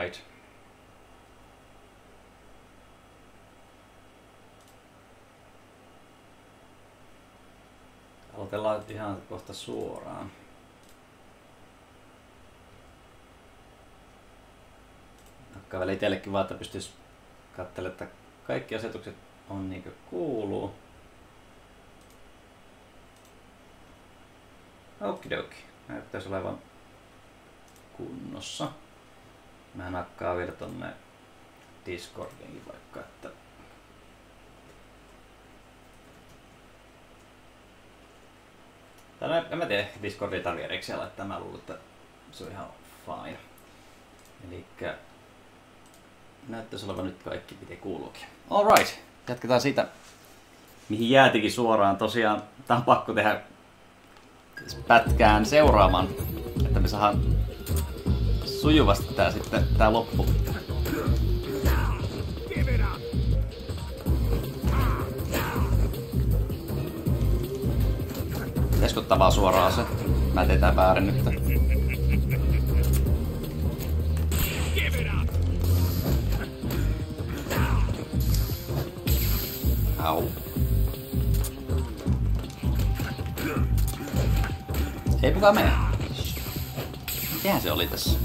right. Aloitellaan ihan kohta suoraan. Nakkaa väliin itsellekin vaan, että pystyisi katselemaan, että kaikki asetukset on niin kuin kuuluu. Okidoki. Näyttäisi olevan kunnossa. Mä nakkaan vielä tonne Discordiinkin vaikka, että en mä tiedä, Discordin tarvii erikseen laittaa, mä luulen, että se on ihan fine. Elikkä näyttäisi olevan nyt kaikki miten kuuluukin. Alright, jatketaan siitä mihin jäätikin suoraan. Tosiaan tää on pakko tehdä pätkään seuraamaan, että me saadaan sujuvasti tää loppu. Pitäisikö ottaa vaan suoraan se? Mä teen tää väärin nyt. Au. Ei kukaan mene. Mitähän se oli tässä?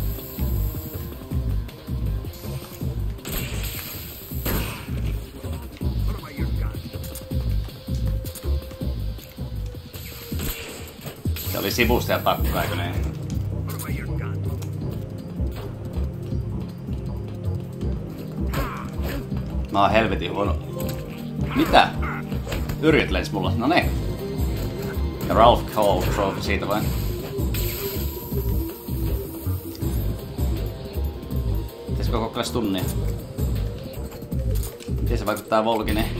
Se oli sivusta ja takkaa, eikö niin? Mä oon helvetin huono. Mitä? Yrjät lensi mulla. No ne. Ja Ralph Cole Trophy siitä vai? Pitäisikö kokeilla tunnia? Miten se vaikuttaa Volgineen?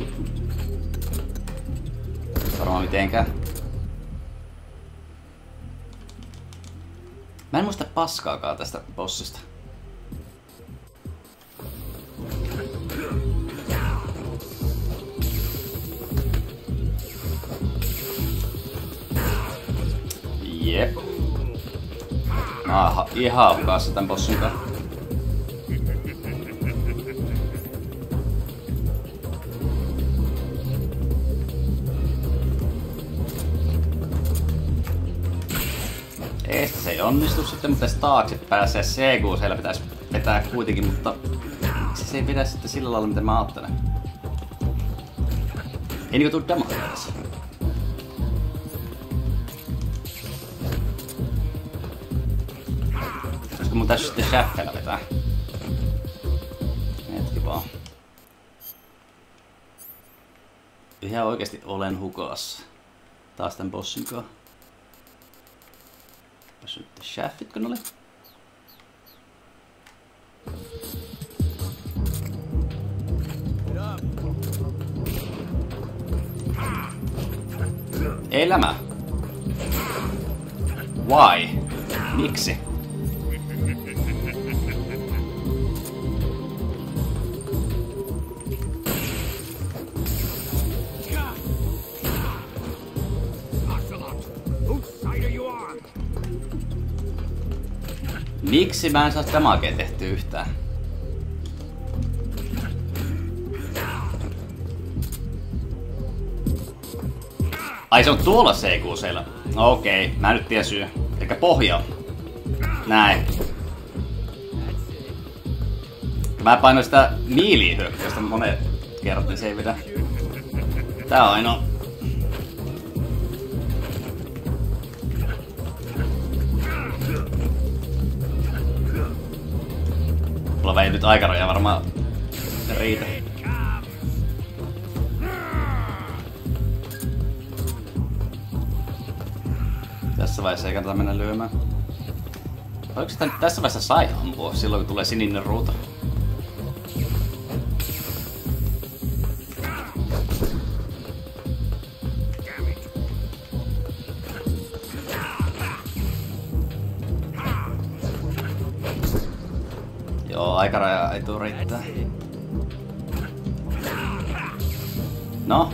Varmaan mitenkään. Mä en muista paskaakaan tästä bossista. Jep. Mä oon ihan hukassa tän bossin kanssa. Eestä se ei onnistu sitten, mutta tässä taakse pääsee CQ, siellä pitäisi vetää kuitenkin, mutta se ei pidä sitten sillä lailla, mitä mä ajattelen. Ei niinku tuu damagea tässä. Olisiko mun tässä sitten shaffella vetää? Hetki vaan. Ihan oikeesti olen hukassa. Taas tän bossin kanssa. Tässä nyt shaffit kun oli. Elämä. Why? Miksi? Miksi mä en saa damagea tehtyä yhtään? Ai se on tuolla CQ-seillä. Okei, mä nyt tiedän syy. Eikä pohja. Näin. Mä painoin sitä miilihyökkäystä monen kerran, niin se ei vedä. Tää on ainoa. Mulla ei nyt aikaraja varmaan riitä. Tässä vaiheessa ei kannata mennä lyömään. Oliko sitä nyt tässä vaiheessa sai ampua silloin kun tulee sininen ruutu? Joo, aikaraja ei tuu riittää. No?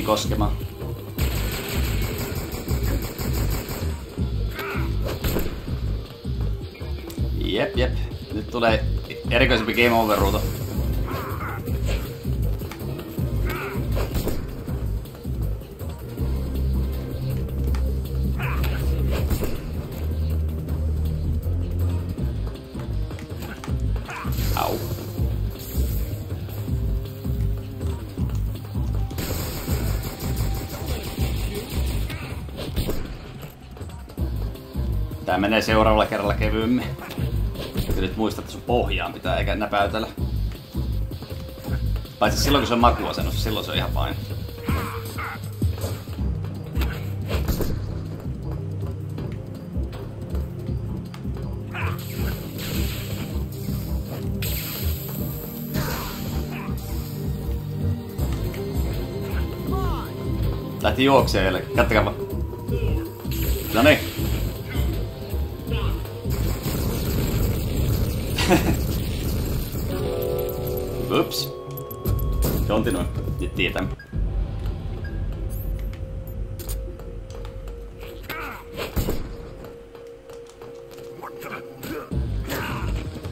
koskemaan. Jep. Nyt tulee erikoisempi game over -ruutu. Au. Tää menee seuraavalla kerralla kevyemmin. Nyt muista, että sun pohjaan pitää eikä näpäytellä. Paitsi silloin kun se on makuasennossa, silloin se on ihan fine. Lähti juokseelle, kattokaa vaan. Noniin. Ups. Continue. Nyt tietämme.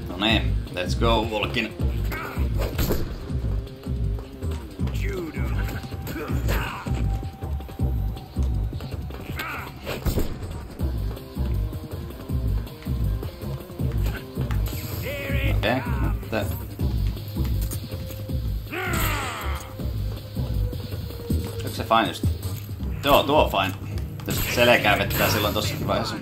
No niin, let's go, Volkin. Okei, mutta... Onko se fine just? Joo, tuo on fine. Jos selkää vettää silloin tossakin vaiheessa.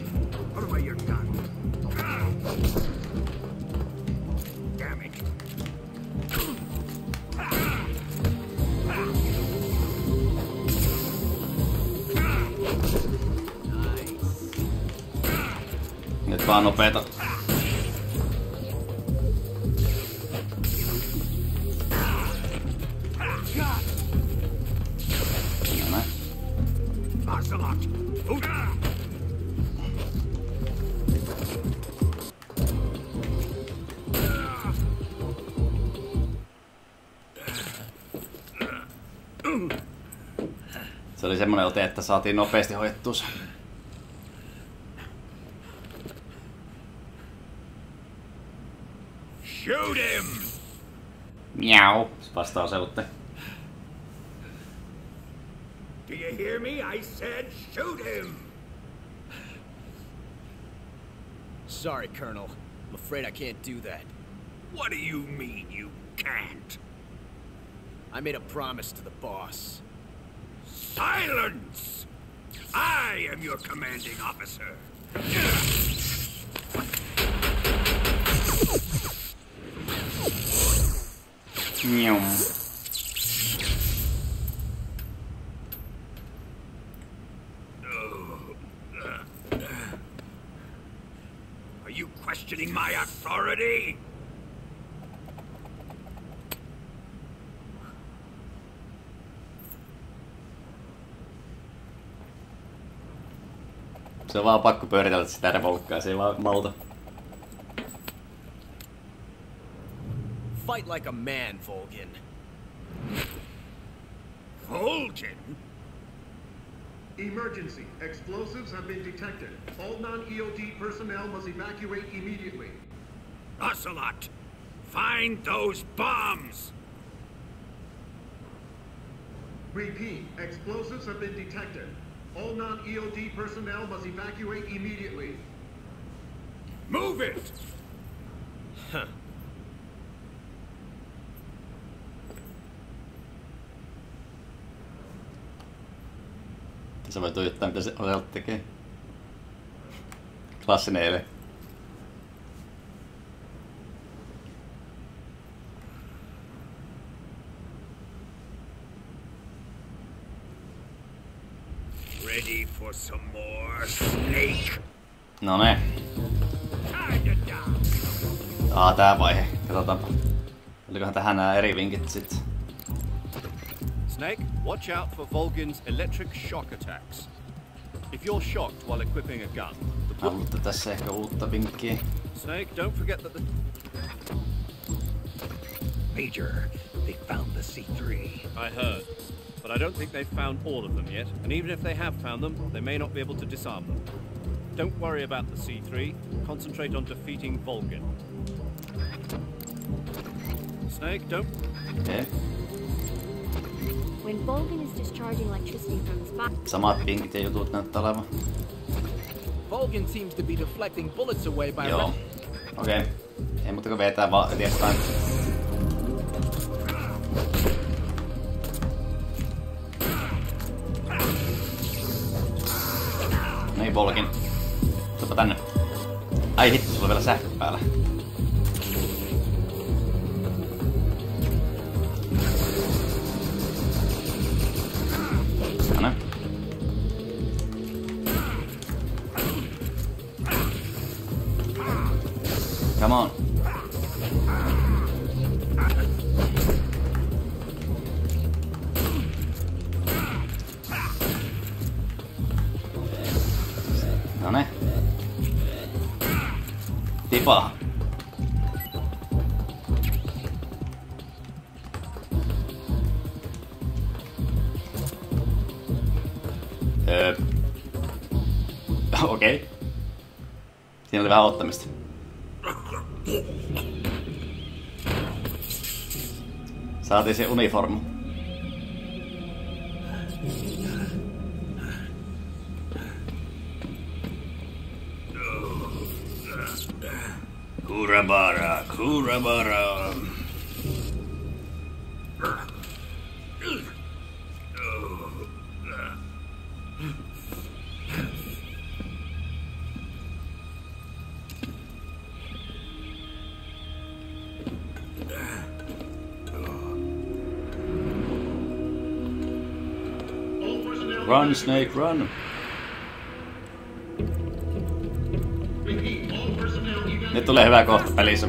Nyt vaan nopeeta. Se oli semmonen ote, että saatiin nopeasti hoidettua se. Shoot him! Miau. Vastaus elutte. Do you hear me? I said shoot him! Sorry, Colonel. I'm afraid I can't do that. What do you mean you can't? I made a promise to the boss. Silence! I am your commanding officer. Miau. Are you questioning my authority? Se on vaan pakko pyöritellä sitä revolkkaa, se ei vaan malta. Fight like a man, Volgin. Volgin? Emergency. Explosives have been detected. All non-EOD personnel must evacuate immediately. Ocelot, find those bombs! Repeat. Explosives have been detected. All non-EOD personnel must evacuate immediately. Move it! Huh. Sä voit tuijottaa mitä se Oselta tekee. Klassinen ele. Ready for some more, Snake? No ne. Time to die. Tää vaihe. Katsotaanpa. Olikohan tähän nää eri vinkit sit? Snake, watch out for Volgin's electric shock attacks. If you're shocked while equipping a gun, Haluatte tässä ehkä uutta vinkkiä. Snake, don't forget that the... Major, they found the C3. I heard. but I don't think they've found all of them yet, and even if they have found them, they may not be able to disarm them. Don't worry about the C3. Concentrate on defeating Volgin. Snake, don't... Okay. When Volgin is discharging electricity from his body... Samat pinkit ja jutut näyttää olevan. Volgin seems to be deflecting bullets away by... Joo. Okei. Okay. Ei muuta kuin vetää vaan eteenpäin. Niin Volgin. Tupa tänne. Ai hitto, sulla on vielä sähkö päällä. Anna. Come on. Noniin. Tipaa. Okei. Okay. Siinä oli vähän ottamista. Saatiin se uniformu. Kurabara, Kurabara. Run, Snake, run! Nyt tulee hyvä kohta pelissä.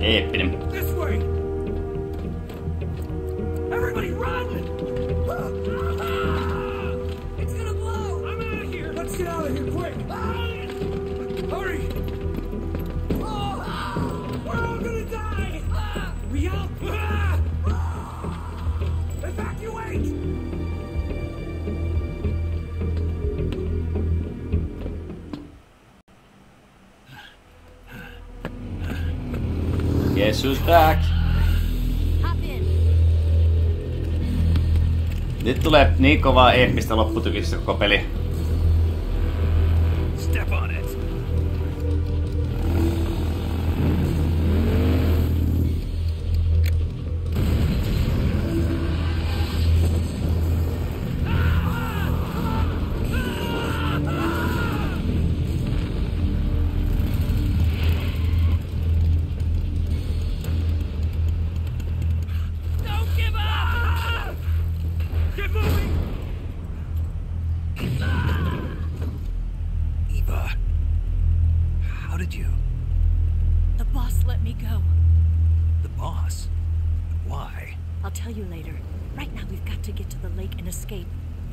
Eeppinen. Everybody run! It's gonna blow! I'm out of here! Let's get out of here quick! Hurry! We're all gonna die! We help! Evacuate! Guess who's back? Hop in. Nyt tulee niin kovaa eeppistä lopputykistä koko peli. Step on it!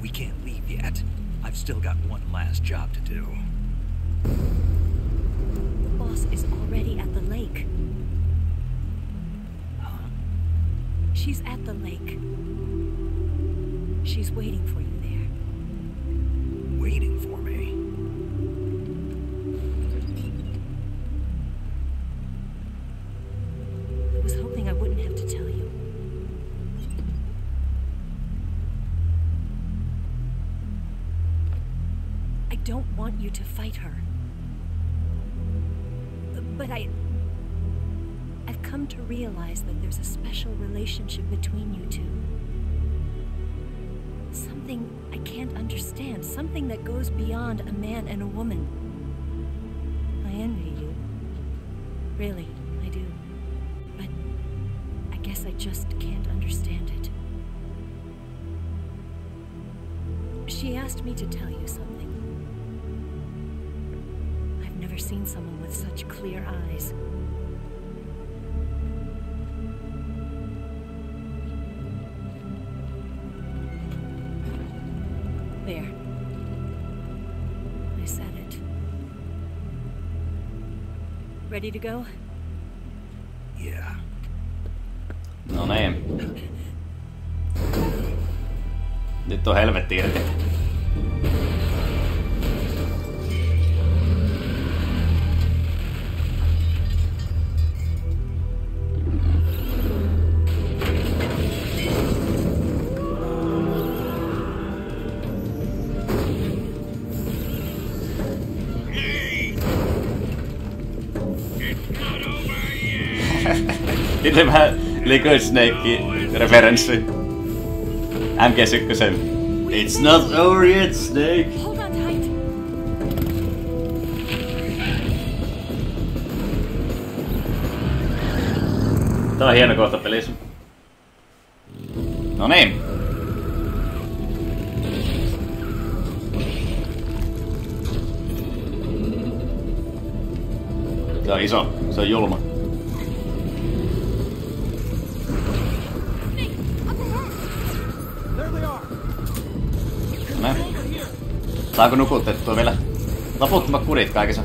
We can't leave yet. I've still got one last job to do. The boss is already at the lake. Huh? She's at the lake. She's waiting for you there. Waiting for me? I was hoping I wouldn't have to tell you. I don't want you to fight her. But I've come to realize that there's a special relationship between you two. Something I can't understand. Something that goes beyond a man and a woman. I envy you. Really, I do. But I guess I just can't understand it. She asked me to tell you something. I've never seen someone with such clear eyes. There. I said it. Ready to go? Yeah. No niin. Nyt on helvetti irti. Sitten vähän Liquid Snake-referenssi. MG1. It's not over yet, Snake! Hold on tight. Tää on hieno kohta pelissä. No niin. Se on iso. Se on julma. No. Saanko nukutettua vielä loputtomat kurit kaikessa?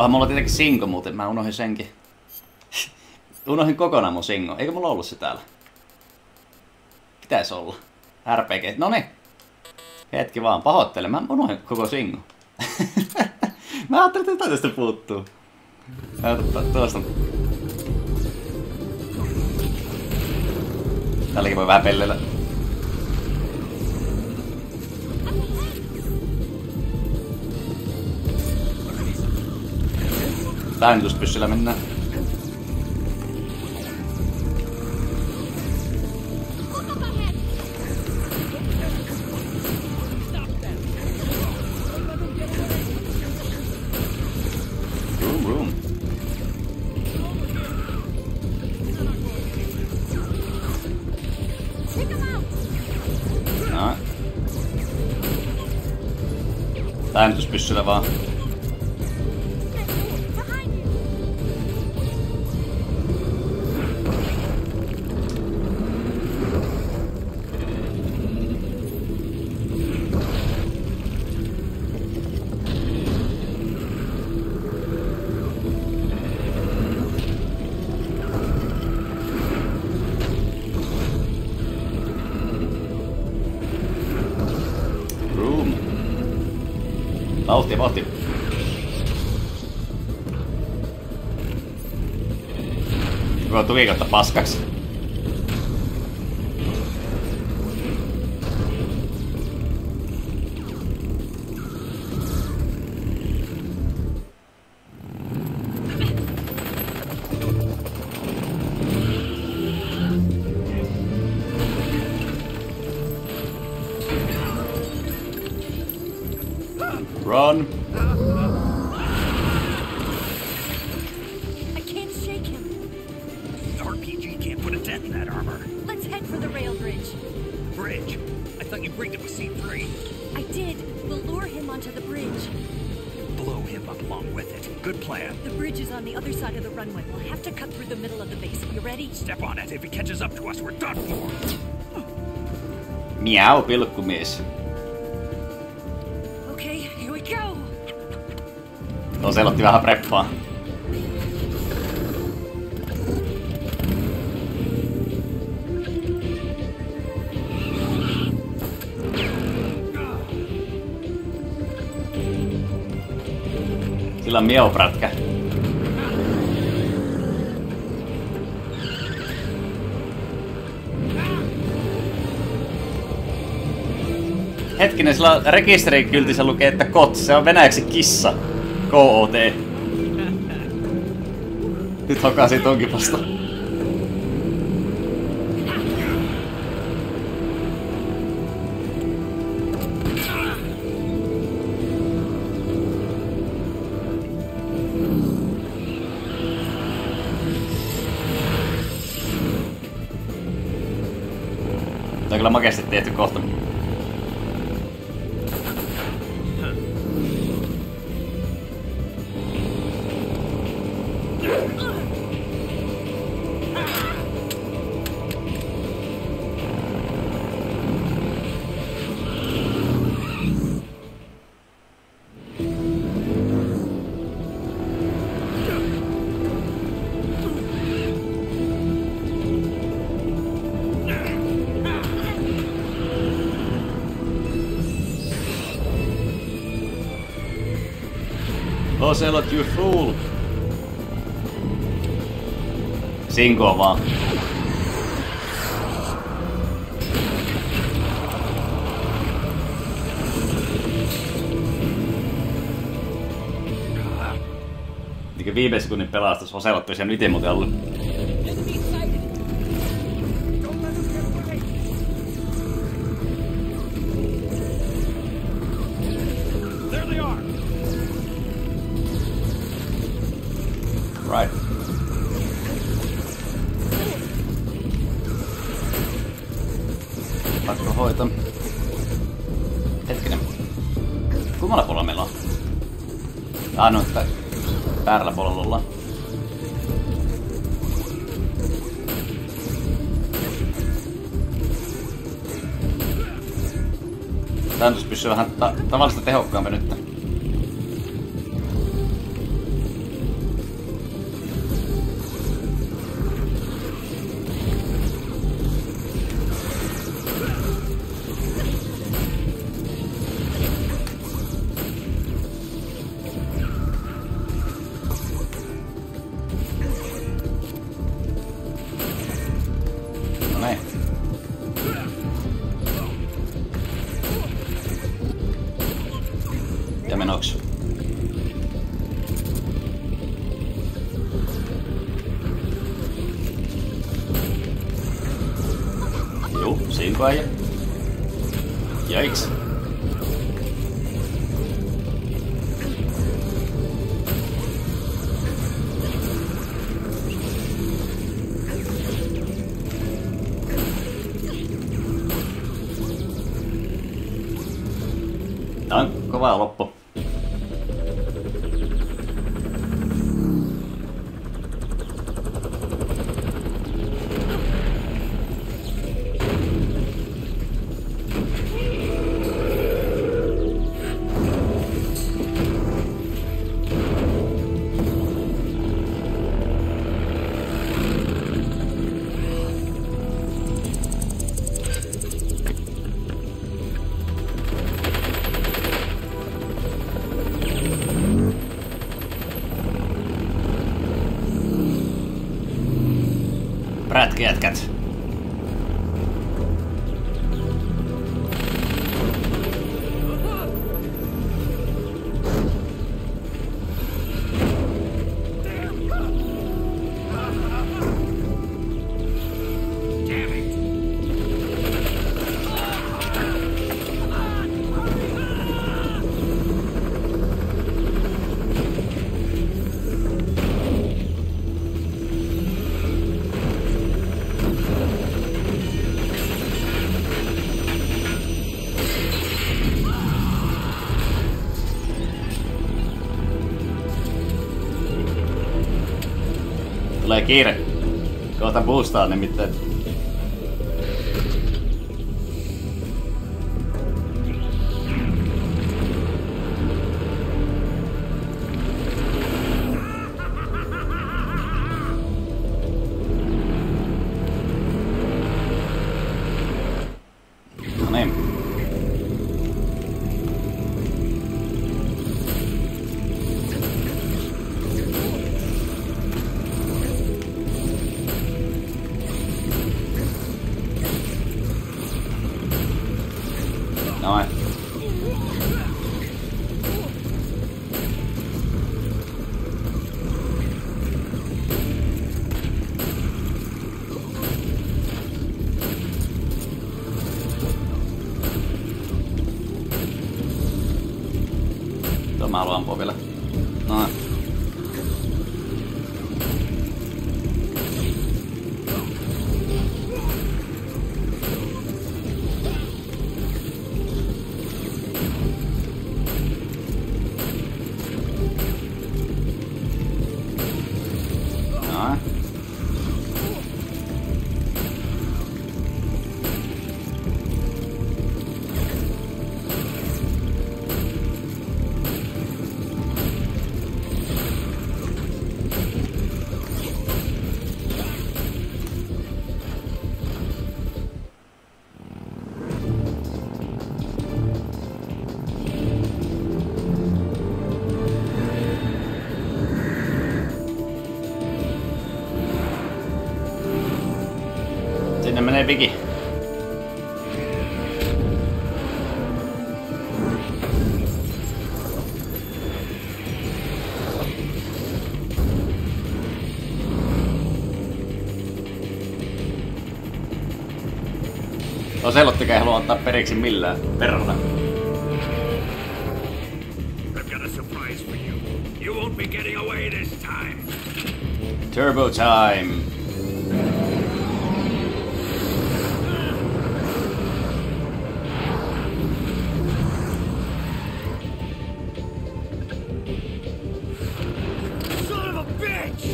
Mulla on tietenkin sinko muuten, mä unohdin senkin. Unohdin kokonaan mun singo. Eikö mulla ollut se täällä? Pitäis olla. RPG. Noniin. Hetki vaan, pahoittelen. Mä unohdin koko singo. Mä ajattelin, että tästä puuttuu. Tuosta. Tälläkin voi vähän pellellä. Tainnutuspyssyllä mennään. Room. No. Tainnutuspyssyllä vaan. Vauhtia. Voi tuikottaa paskaksi. Run! I can't shake him. RPG can't put a dent in that armor. Let's head for the rail bridge. Bridge? I thought you rigged it with C3. I did. We'll lure him onto the bridge. Blow him up along with it. Good plan. The bridge is on the other side of the runway. We'll have to cut through the middle of the base. You ready? Step on it. If he catches up to us, we're done for. Miau, pilkkumies. Okay, here we go. Tuossa otti vähän preppaa. Sillä on miauprätkä. Hetkinen, sillä rekisterikyltissä lukee, että KOT. Se on venäjäksi kissa. KOT. Nyt hokasin tonkin vasta. Tää on kyllä makeasti tehty kohta. Ocelot, you fool! Sinkoon vaan. Niinkä viime sekunnin pelastus Ocelot olisi jäänyt ite muuten ollut. Right. Pakko hoitaa. Hetkinen. Kummalla puolella meillä on? No, että väärällä puolella ollaan. Tää nyt pysyy vähän tavallista tehokkaampi nyt. Ja menoksi. Juu, sinkoaja. Jaiks. Tää on kova loppu. Prätkäjätkät. Tulee kiire. Kohta boostaa nimittäin. No niin. Noin. Tuo mä haluan ampua vielä. Noin. menee Viki. Oselottikä ei halua antaa periksi millään verralla. I've got a surprise for you. You won't be getting away this time. Turbo time. Son of a bitch!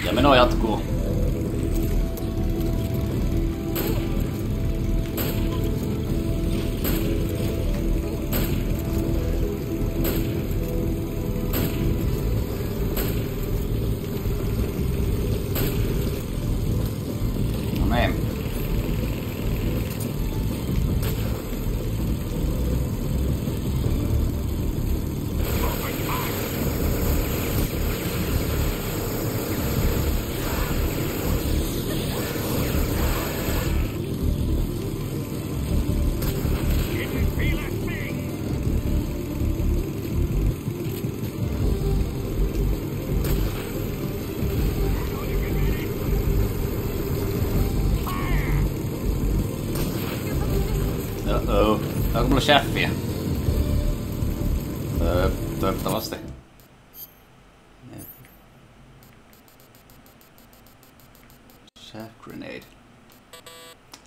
Ja meno jatkuu. No niin. Uh-oh. Onko mulla cheffiä? Toivottavasti. Chef grenade.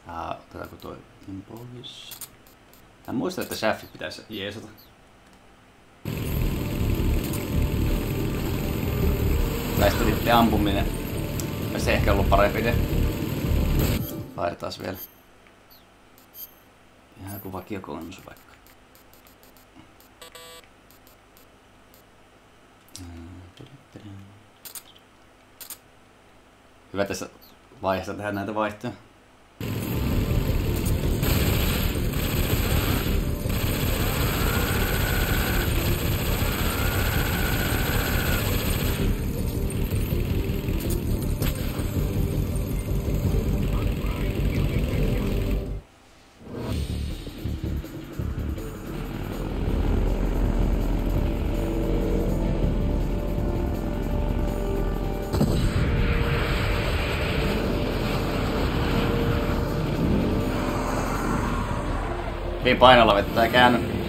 Otetaanko toi pois? Hän muistaa, että cheffi pitäisi jeesata. Väistölippien ampuminen. Se ehkä ollut parempi idea. Vaihdetaan vielä. Ihan joku vakiokonsu vaikka. Hyvä tässä vaiheessa tehdä näitä vaihtoja. Hyvin painolla vettä ei käänny.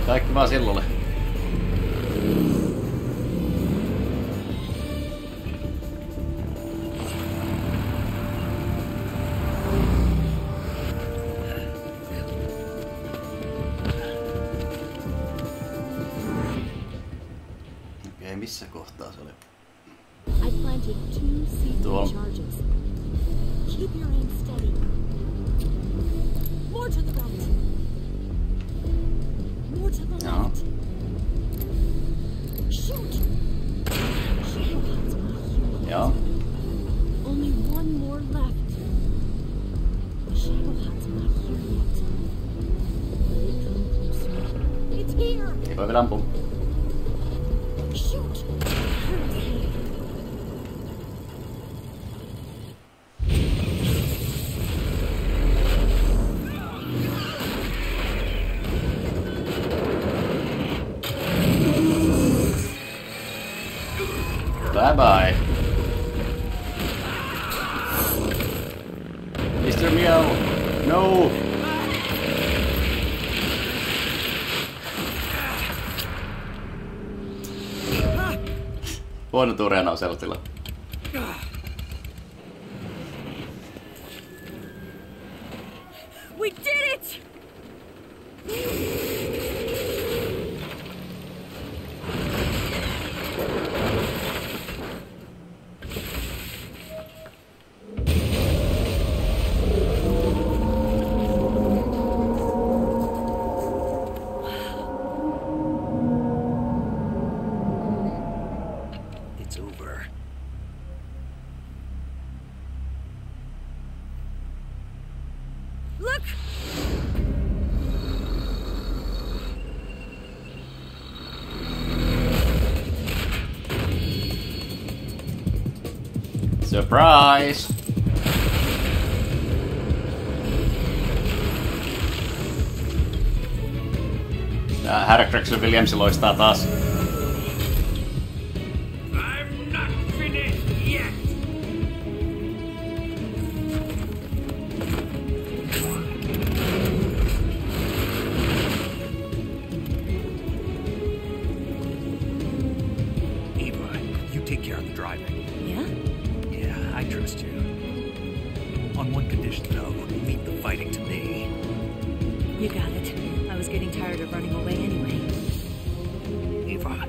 Kaikki vaan silloin. Okei, missä kohtaa se oli? I planted 2 C3 Tuolla. charges. Keep your aim steady. More to the right. More to the Joo. left. Shoot! Shadowhunt's not here. Joo. Only one more left. Shadowhunt's not here yet. Come closer. It's here! Ei voi vielä ampua. Shoot! Bye bye. Mr. Meow. No. Huono Turena on sellaisella. We did it! It's over. Look! Surprise! Tää Harry Williams loistaa taas. I'm not finished yet! Eva, you take care of the driving. Yeah? Yeah, I trust you. On one condition, though, leave the fighting to me. You got it. I was getting tired of running away anyway. Eva,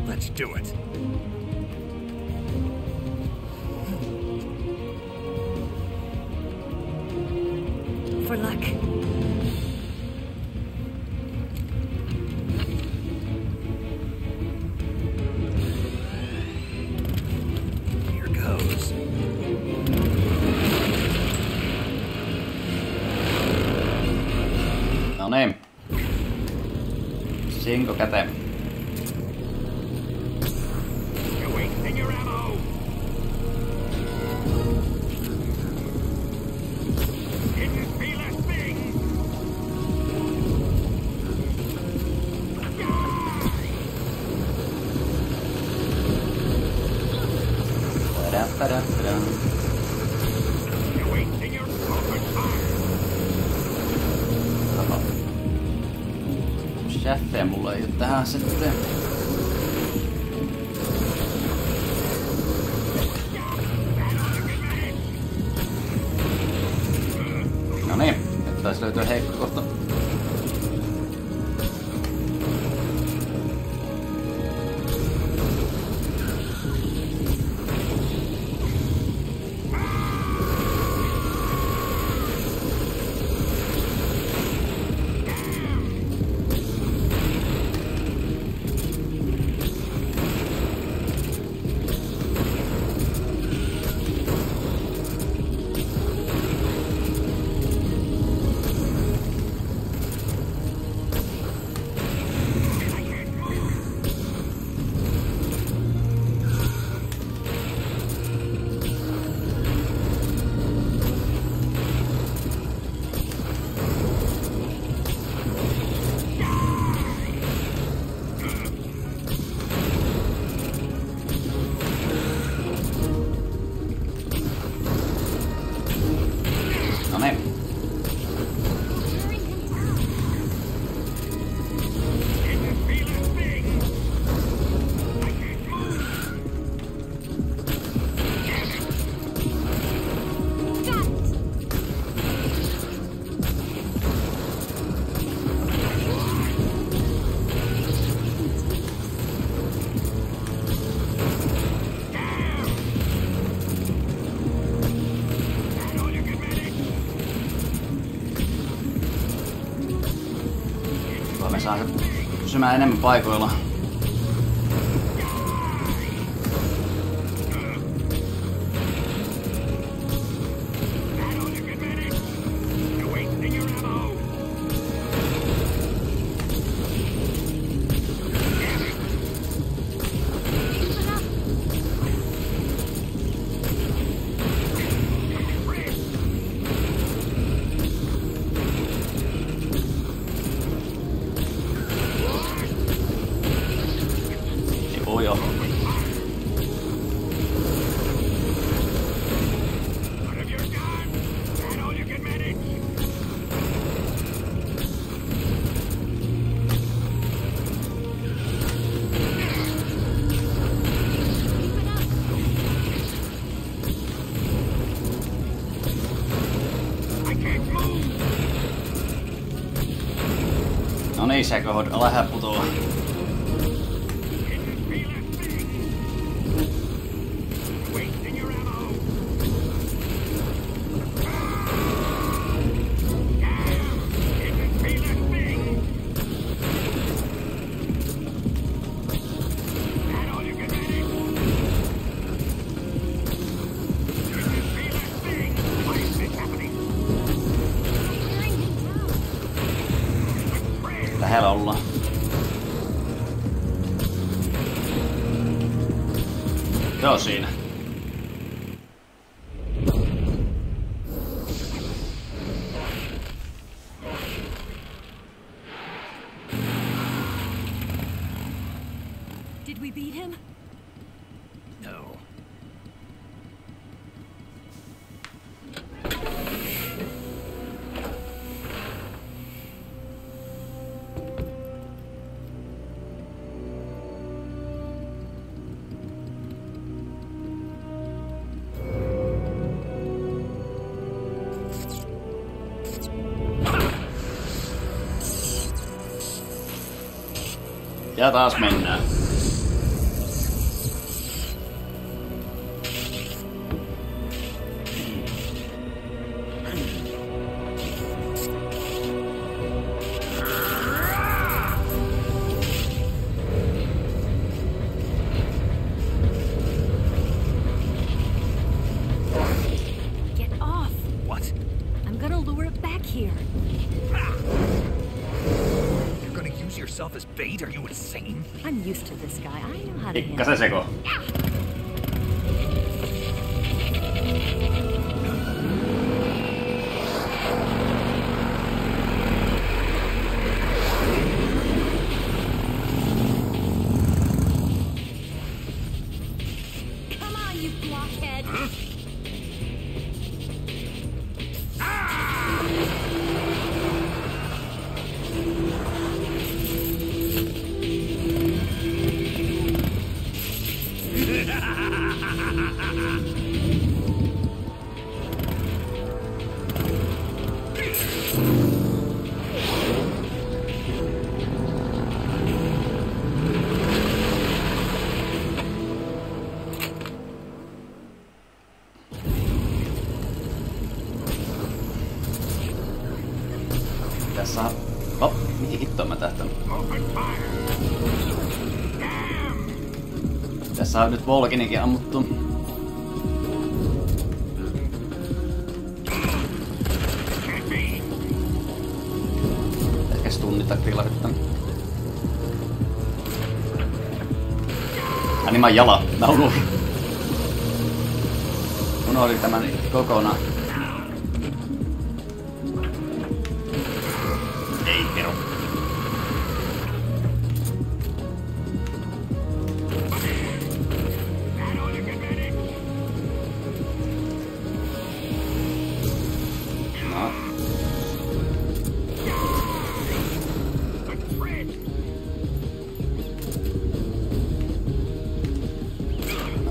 let's do it. For luck. Here goes. No niin. Sinko käteen. You're wasting your ammo! Didn't feel a thing! Padam. You're wasting your overtime! Oho. Cheffe mulla ei oo tähän sitten. No niin, nyt taisi löytyä heikko kohta. Me saa pysymään enemmän paikoilla. No niin, se kohod, älä putoa. Lähellä ollaan. Joo, siinä. Did we beat him? No. Ja taas mennään. Get off! What? I'm gonna lure it back here. You're gonna use yourself as bait? Are you insane? I'm used to this guy. I know how to handle Pikkasen seko. Come on, you blockhead! Tässä on... Oh, mihin hittoon mä tähtän? Tässä on nyt Volkininkin ammuttu. Ehkä stunnitaktilla yritän. Niin mä oon jala. Mä unohdin tämän kokonaan. Ei peru. No.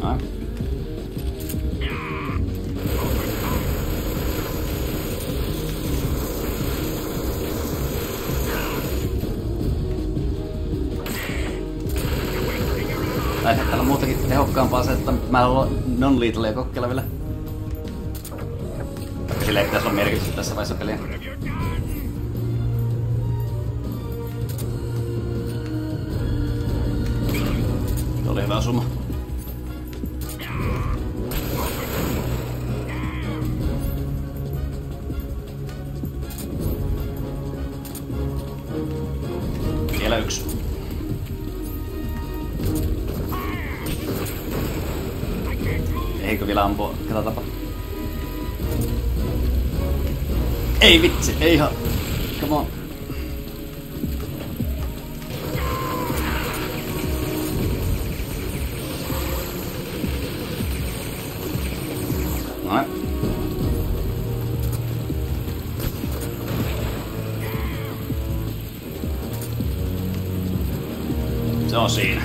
No. Tai ehkä täällä muutakin tehokkaampaa se, että mä haluan non-lethaleja kokeilla vielä. Vaikka sillä ei pitäisi olla merkitystä tässä vaiheessa peliä. osuma. Vielä yksi. Eikö vielä ampua? Katsotaanpa. Ei vitsi, ei ihan. Come on. Noin. Se on siinä.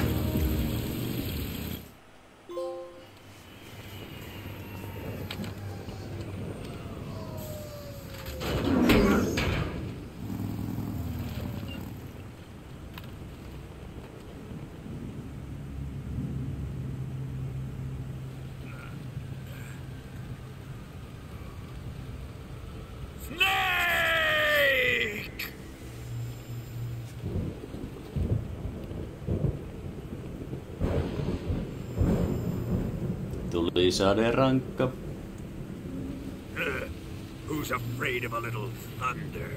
Tuli saderankka. Who's afraid of a little thunder?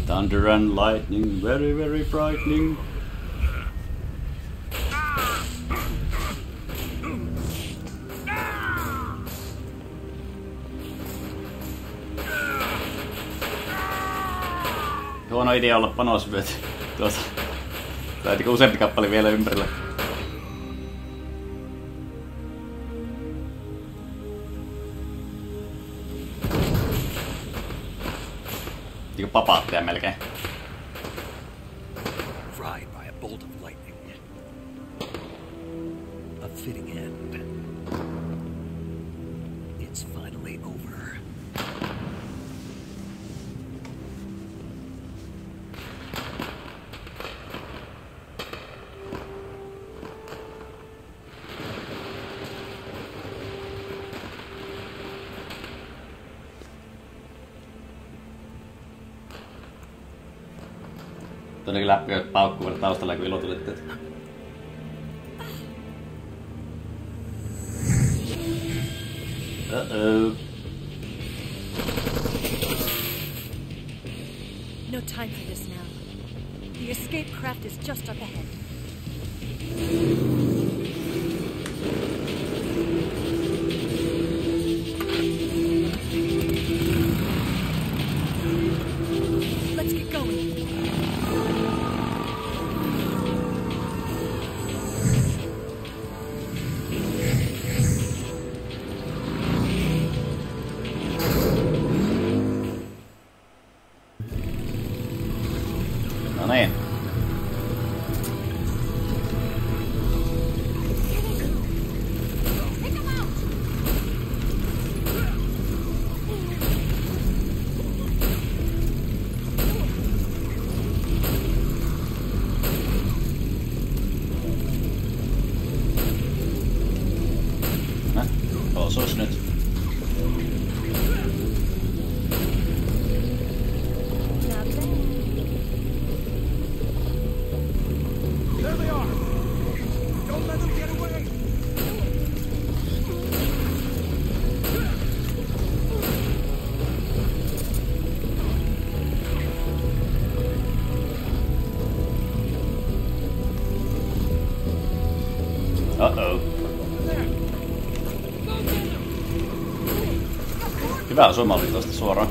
Thunder and lightning, very, very frightening. Huono idea olla panosvyöt. Tuossa. Täytyykö useampi kappale vielä ympärillä? Niinku papaatteja melkein. Fried by a bolt of lightning. A fitting end. It's finally over. Todennäköisesti läppiöt paukkuvat taustalla, kun ilotulitteet. Uh-oh. No time for this now. The escape craft is just up ahead. Let's get going. No niin. Osuus nyt. There they are! Don't let them get away! Uh-oh. Hyvä osuma oli tosta suoraan.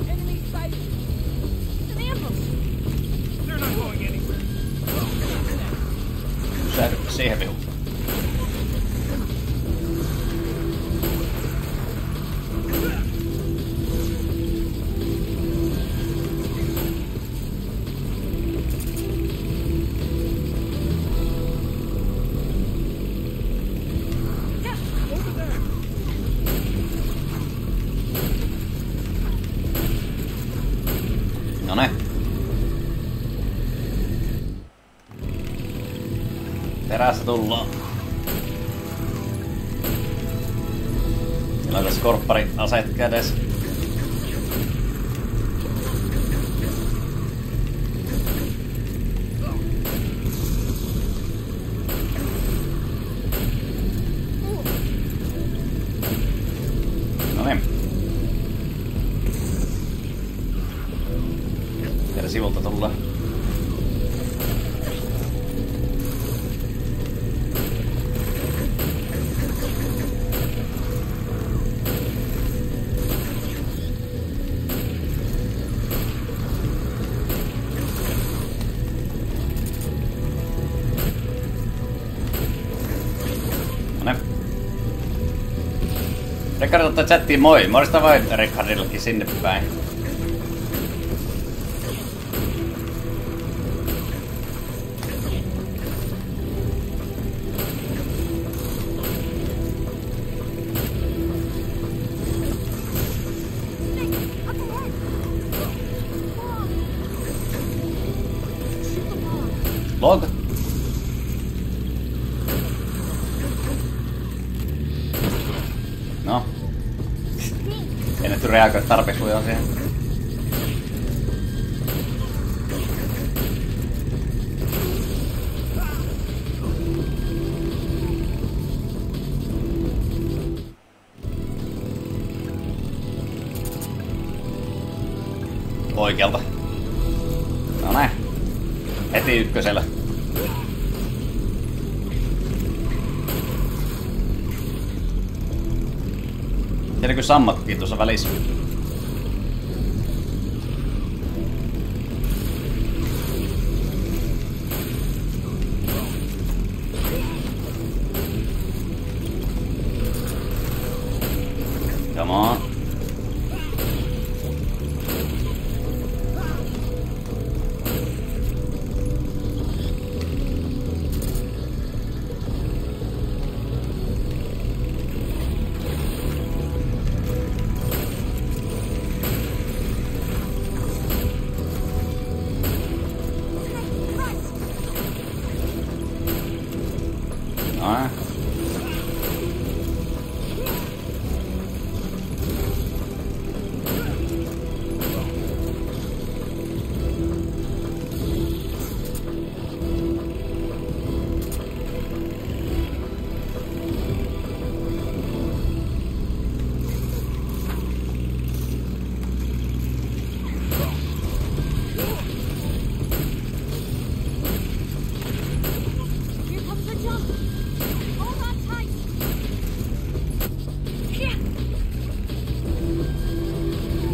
Enemy sighted! It's an ambush! They're not going anywhere. Siihen vihu. Perässä tullaan. Meillä on tässä korppari aseet kädessä. Noniin. Siellä sivulta tullaan. Rickard ottaa chattiin moi. Morjesta vain Rickardillekin sinne päin. Log. No. En nyt reagoi tarpeeksi lujaa siihen. Oikealta. No näin. Heti ykkösellä. Tiedätkö sammakkokin tuossa välissä? Come on.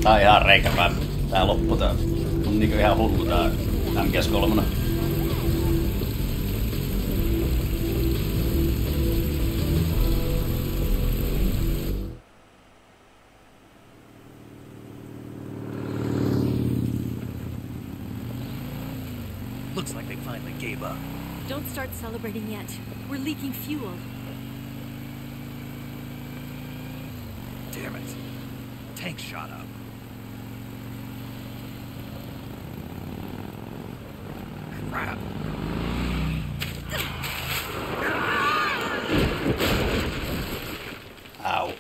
Tää on ihan reikäpää. Tää loppu tää on niinku ihan hullu tää MGS3. Looks like they finally gave up. Don't start celebrating yet. We're leaking fuel. Damn it. Tank shot up. Crap. Ow.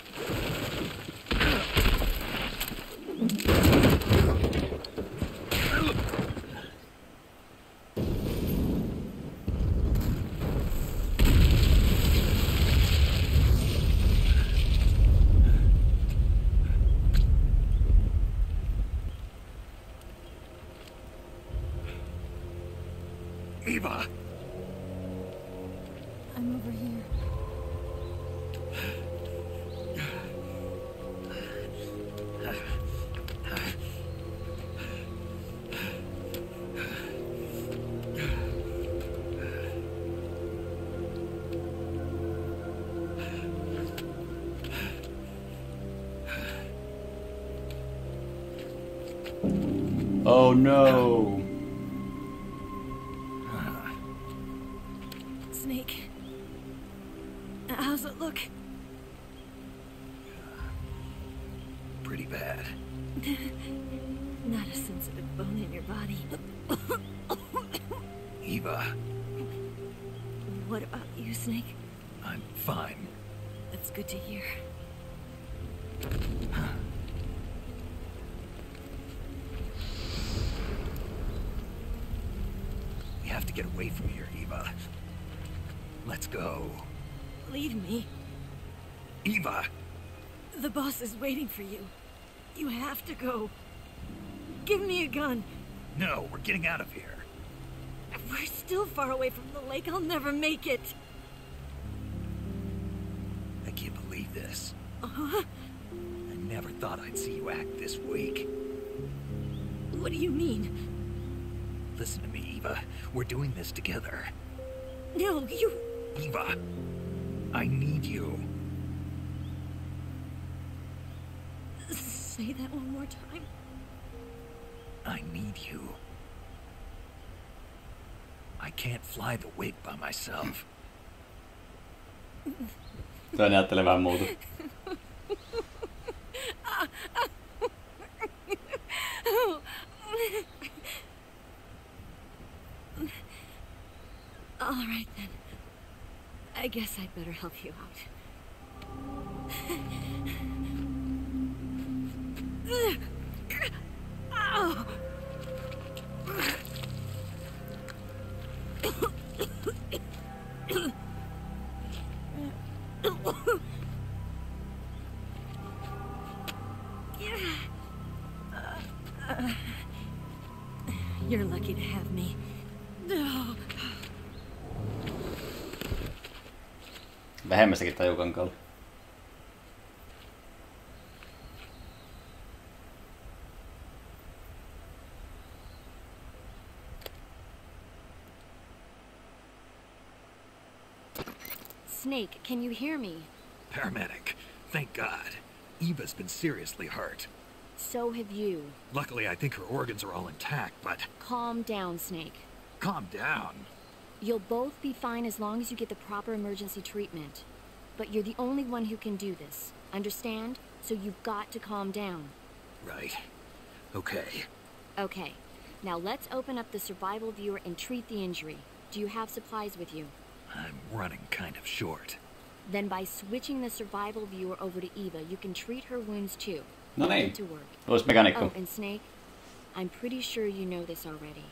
Eva! I'm over here. Oh no. Snake. How's it look? Pretty bad. Not a sensitive bone in your body. Eva. What about you, Snake? I'm fine. That's good to hear. We have to get away from here, Eva. Let's go. Leave me. Eva! The boss is waiting for you. You have to go. Give me a gun. No, we're getting out of here. We're still far away from the lake. I'll never make it. I can't believe this. Uh-huh. I never thought I'd see you act this weak. What do you mean? Listen to me, Eva. We're doing this together. No, you... Eva, I need you. Say that one more time. I need you. I can't fly the wig by myself. Toinen ajattelee vähän muuta. All right then. I guess I'd better help you out. Ow. You're lucky to have me. Vähemmästäkin tajukankalla. Snake, can you hear me? Paramedic, thank God. Eva's been seriously hurt. So have you. Luckily, I think her organs are all intact, but... Calm down, Snake. Calm down. You'll both be fine as long as you get the proper emergency treatment. But you're the only one who can do this. Understand? So you've got to calm down. Right. Okay. Okay. Now let's open up the survival viewer and treat the injury. Do you have supplies with you? I'm running kind of short. Then by switching the survival viewer over to Eva, you can treat her wounds too. No niin. Get to work. Olisi mekanikko. Oh, and Snake, I'm pretty sure you know this already.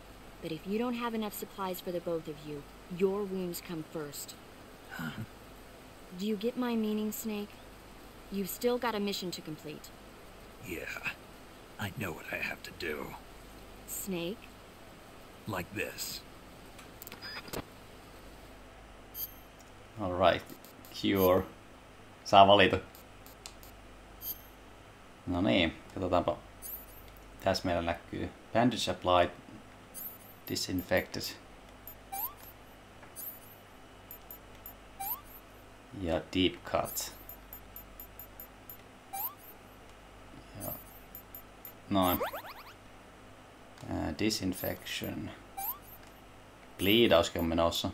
But if you don't have enough supplies for the both of you, your wounds come first. Huh? Do you get my meaning, Snake? You've still got a mission to complete. Yeah. I know what I have to do. Snake? Like this. Alright. Cure. Saa valita. No niin, katsotaanpa. Tässä meillä näkyy bandage applied, disinfected ja deep cut. Ja noin. Disinfection. Bleedauskin on menossa.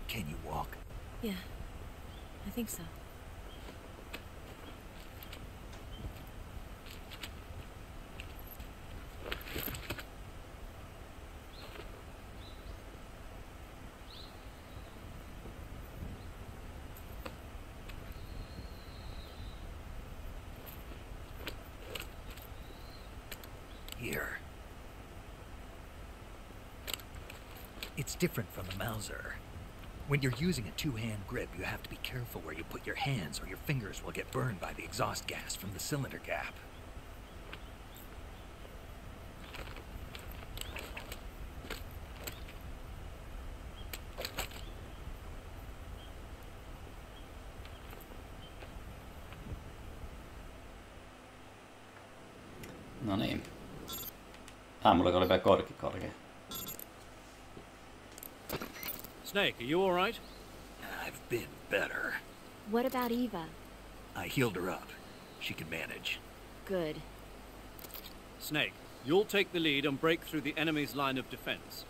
Can you walk? Yeah, I think so. Here. It's different from a Mauser. When you're using a two-hand grip, you have to be careful where you put your hands or your fingers will get burned by the exhaust gas from the cylinder gap. No niin. Mulla oli vielä korki korkea. Snake, are you all right? I've been better. What about Eva? I healed her up. She can manage. Good. Snake, you'll take the lead and break through the enemy's line of defense.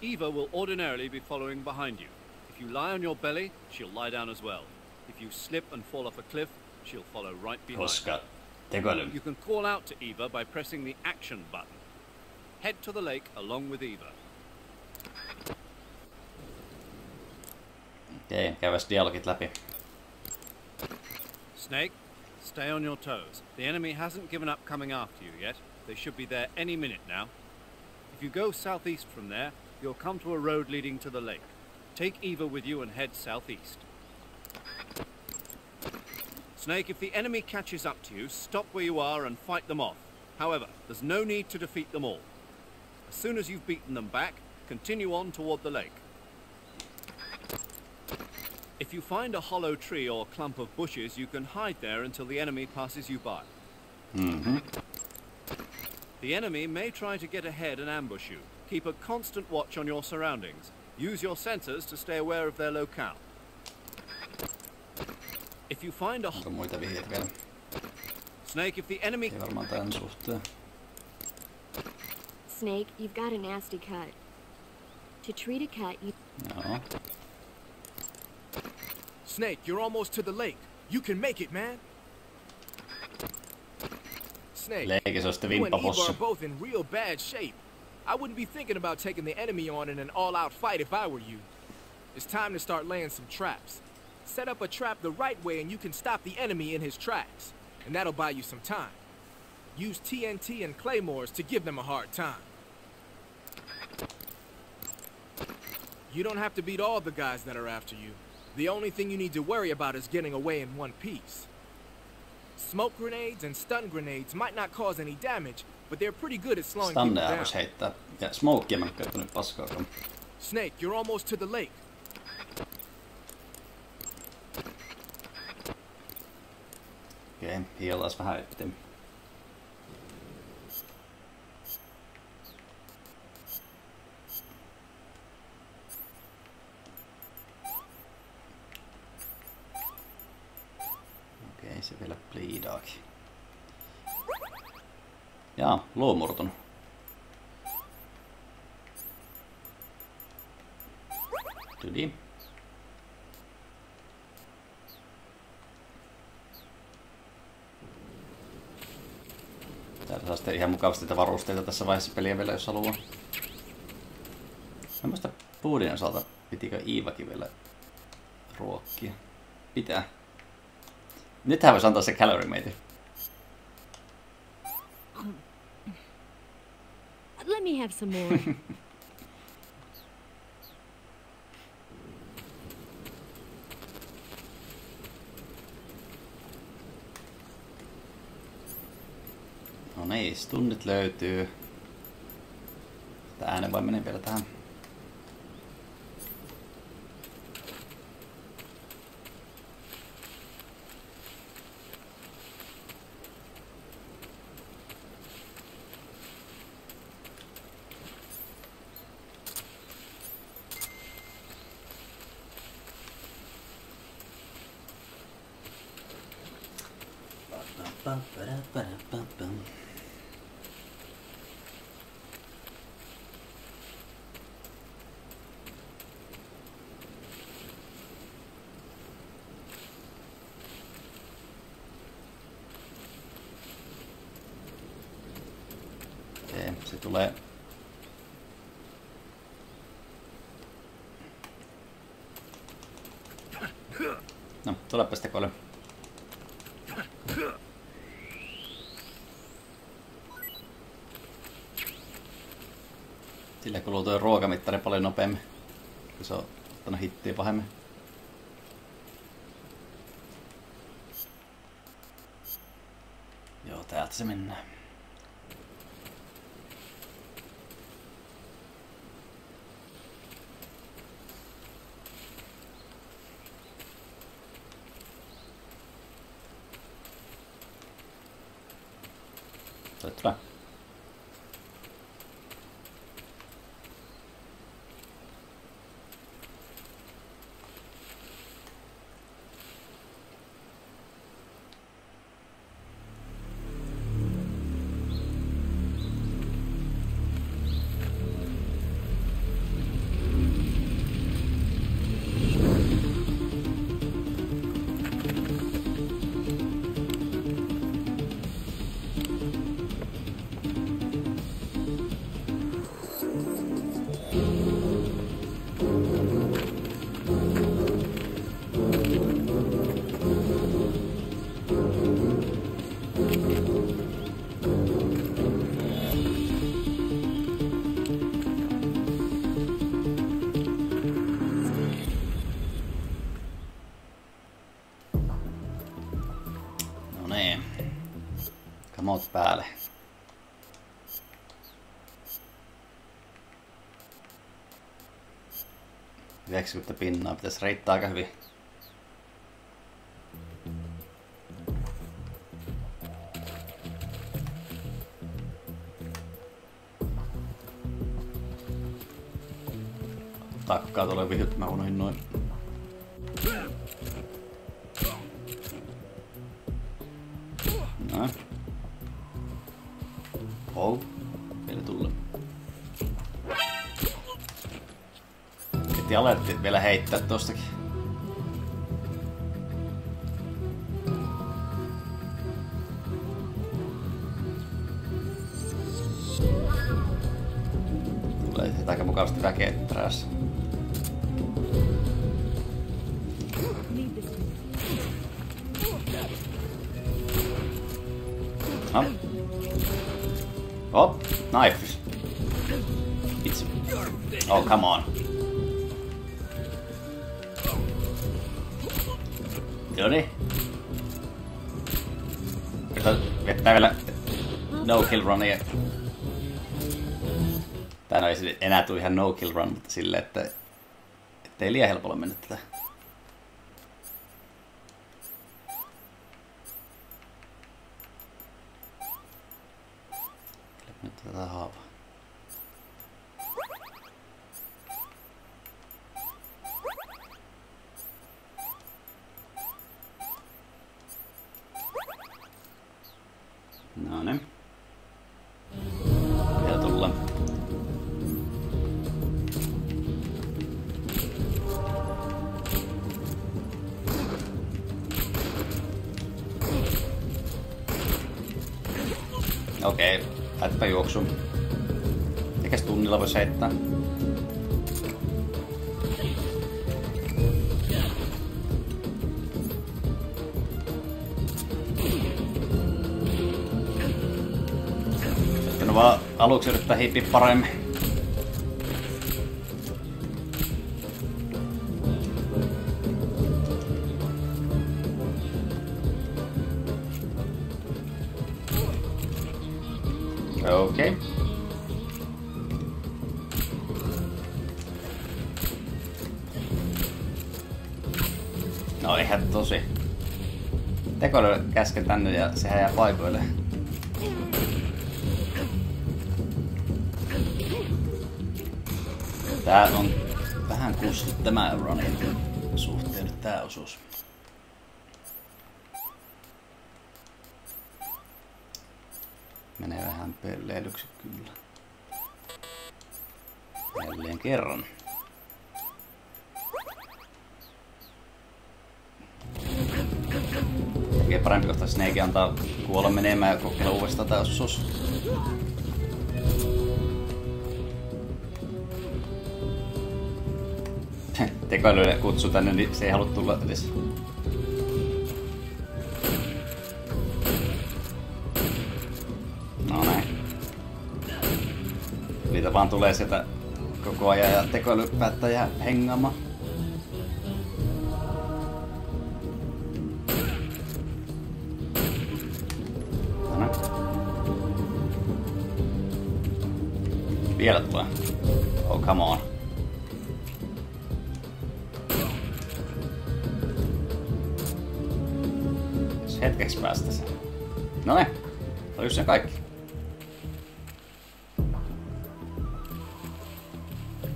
Eva will ordinarily be following behind you. If you lie on your belly, she'll lie down as well. If you slip and fall off a cliff, she'll follow right behind. Koska tekoäly. You can call out to Eva by pressing the action button. Head to the lake along with Eva. Okei, käydään dialogit läpi. Snake, stay on your toes. The enemy hasn't given up coming after you yet. They should be there any minute now. If you go southeast from there, you'll come to a road leading to the lake. Take Eva with you and head southeast. Snake, if the enemy catches up to you, stop where you are and fight them off. However, there's no need to defeat them all. As soon as you've beaten them back, continue on toward the lake. If you find a hollow tree or clump of bushes, you can hide there until the enemy passes you by. The enemy may try to get ahead and ambush you. Keep a constant watch on your surroundings. Use your sensors to stay aware of their locale. If you find a... Onko muita vihjeitä vielä? Snake, if the enemy... Ei varmaan tämän suhteen. Snake, you've got a nasty cut. To treat a cut, you... Joo. Snake, you're almost to the lake. You can make it, man. Snake, Leikissä on sitten you and Eva vimppapossu. are both in real bad shape. I wouldn't be thinking about taking the enemy on in an all-out fight if I were you. It's time to start laying some traps. Set up a trap the right way and you can stop the enemy in his tracks. And that'll buy you some time. Use TNT and claymores to give them a hard time. You don't have to beat all the guys that are after you. The only thing you need to worry about is getting away in one piece. Smoke grenades and stun grenades might not cause any damage, but they're pretty good at slowing people Stunneja down. voisi heittää. Ja smokea mä nyt nyt paskaakaan. Snake, you're almost to the lake. Okei, hiilaas vähän eteen. Okei, se vielä pliidaakin. Jaa, luomurtunut. Tyli. Täällä saa sitten ihan mukavasti niitä varusteita tässä vaiheessa peliä vielä, jos haluaa. Mä muista puudin osalta pitikö Iivakin vielä ruokkia. Pitää. Nythän voisi antaa se calorie meitä. Let me have some more. No niin, stunnit löytyy. Tää äänen vai menee vielä tähän. Okei, se tulee. No, tulepa sitten koille. Sillä kuluu tuo ruokamittari paljon nopeammin, kun se on ottanut hittiä pahemmin. Joo, täältä se mennään. Tule. amot päälle. 90% pitäisi reittaa aika hyvin. Takkaa tulee vihyt, mä unohin noin. No. Oh, vielä tulee. Piti aletti vielä heittää tostakin. Tulee aika mukavasti väkeä perässä. No. Oh, knife. It's... Oh, come on. Noniin. Vettää vielä no kill runia. Tää no ei enää tule ihan no kill run, mutta silleen, että ei liian helpolla mennä tätä. Nyt tätä haavaa. No niin. Ja tullaan. Okei, lähdetpä juoksuun. Mikäs tunnilla voisi heittää? Sitten vaan aluksi yrittää hiipiä paremmin. Okei. No eihän tosi. Tekoäly käsken tänne ja sehän jää paikoille. Tää on vähän kusti tämä runin suhteen nyt tää osuus. Menee vähän pelleilyksi kyllä. Jälleen kerran. Tekee parempi kohta Snake antaa kuolla menemään ja kokeilla uudestaan tää osuus. Tekoälylle kutsu tänne, niin se ei halua tulla edes. No näin. Niitä vaan tulee sieltä koko ajan ja tekoäly päättää jää hengaamaan. No näin. Vielä tulee. Oh, come on. Hetkeksi päästä se. No ne, oli just se kaikki.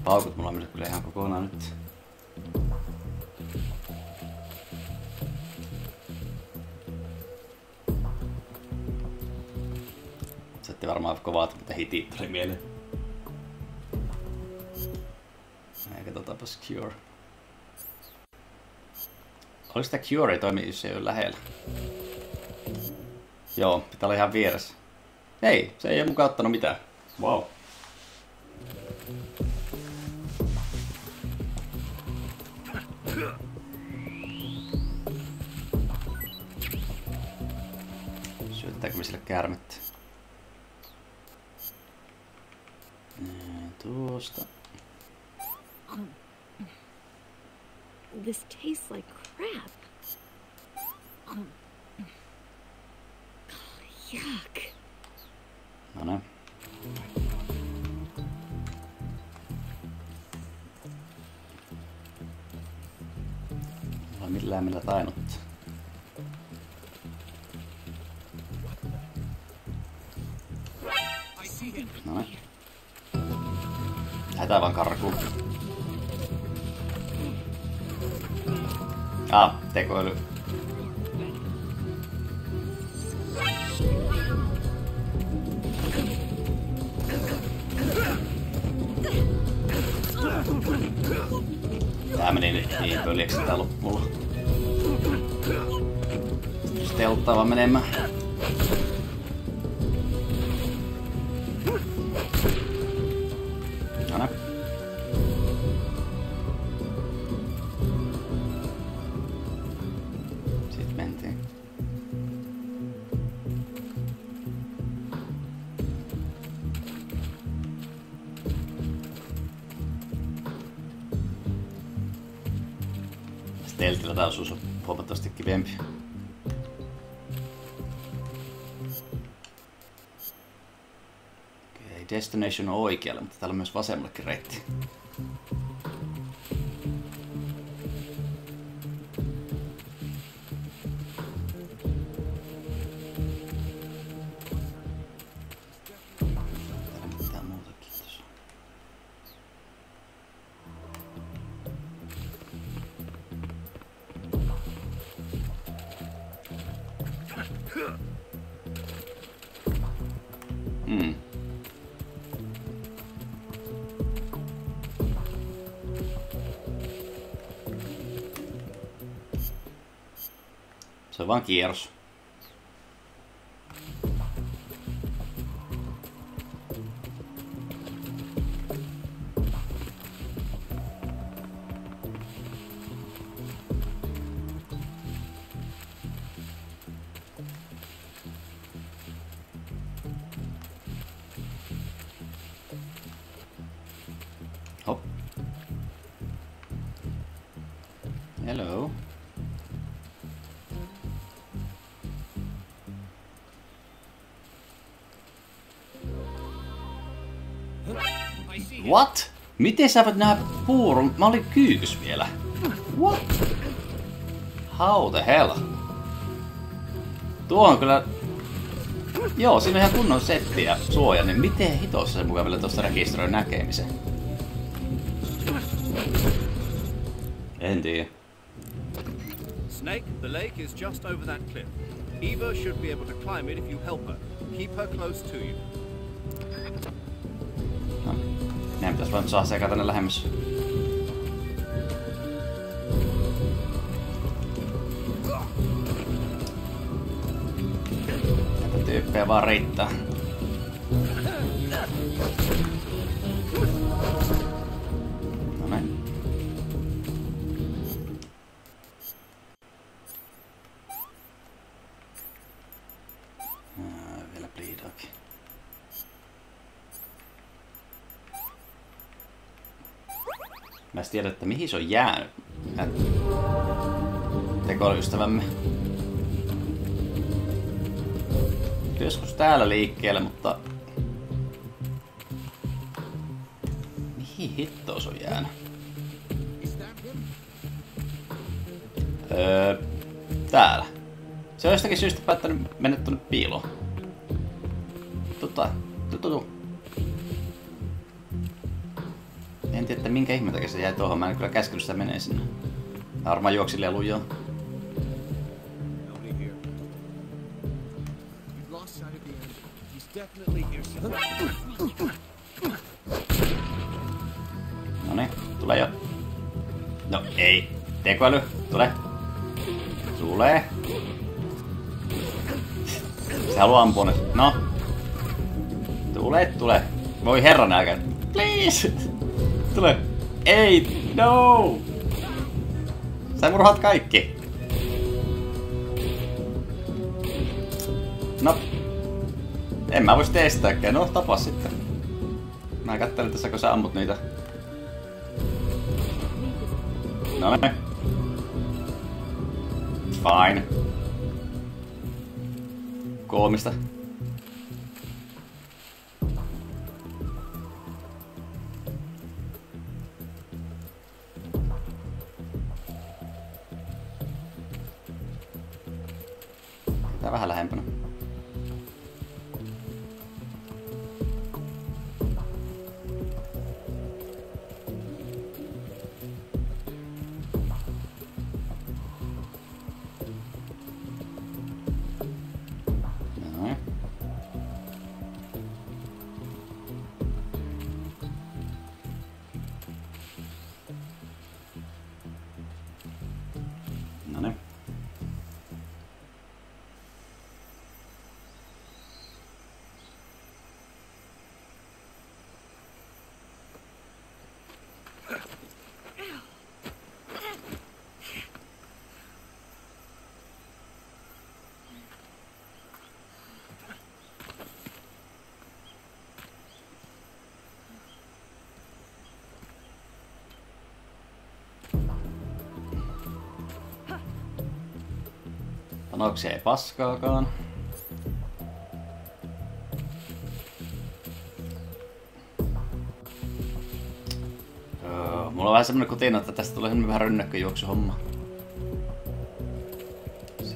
Paukut mulla on mennyt kyllä ihan kokonaan nyt. Saatte varmaan kovaat, mitä hitit tuli mieleen. Katsotaanpas Cure. Oliko sitä Cure ei toimi, jos ei ole lähellä? Joo, pitää olla ihan vieressä. Hei, se ei ole mukaan ottanut mitään. Wow. Syöttääkö me sille käärmettä? Tuosta. This tastes like crap. Yuck. No niin. Vai millään millä tainuttaa. No niin. Lähetään vaan karkuun. Tekoäly. Tää meni niin pöljeksi tää loppulla. Stelttaa vaan menemään. Noniin. Sitten mentiin. Steltillä tää osuus on huomattavasti kivempi. Okei, destination on oikealla, mutta täällä on myös vasemmallekin reitti. Täällä mitään muuta, kiitos. Se on vaan kierros. Hop. Hello. What? Miten sä voit nähdä puurun? Mä olin kyykys vielä. What? How the hell? Tuo on kyllä... Joo, siinä on ihan kunnon setti ja suoja, niin miten hitossa se mukaan vielä tuosta rekisteröi näkemisen? En tiedä. Snake, the lake is just over that cliff. Eva should be able to climb it if you help her. Keep her close to you. No, meidän pitäis vaan saada sekä tänne lähemmäs. Näitä tyyppejä vaan riittää. No näin. Vielä pliidaakin. Mä en tiedä, että mihin se on jäänyt. Tekoälyystävämme. Joskus täällä liikkeelle, mutta... Mihin hittoon se on jäänyt? Täällä. Se on jostakin syystä päättänyt mennä tuonne piiloon. En tiedä, että minkä ihmeen takia se jäi tuohon. Mä en kyllä käskenyt sitä menee sinne. Varmaan juoksi liian lujaa. Noniin, tule jo. No ei. Tekoäly, tule. Tule. Se haluaa ampua nyt. No. Tule. Voi herran aika. Please. Tule. Ei. No. Sä murhaat kaikki. No. En mä vois testääkään. No, tapa sitten. Mä kattelin tässä, kun sä ammut niitä. No niin. Fine. Tää vähän lähempänä. Noniin. Panoksia ei paskaakaan. Mulla on vähän semmonen kutina, että tästä tulee vähän rynnäkköjuoksuhomma.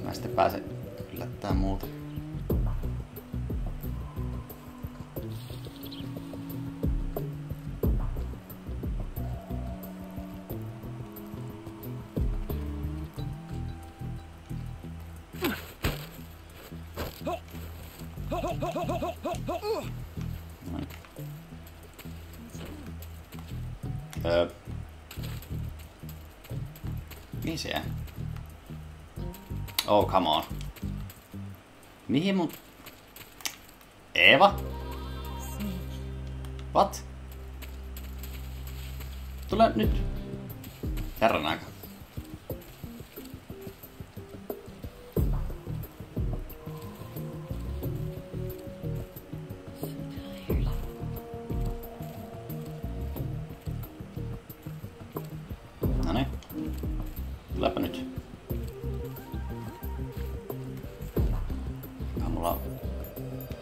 Mä sitten pääsen yllättämään muuta. Mihin se jää? Oh, come on. Mihin mun... Eeva? What? Tule nyt. Herran aika. Noniin. Tulepa nyt. Mulla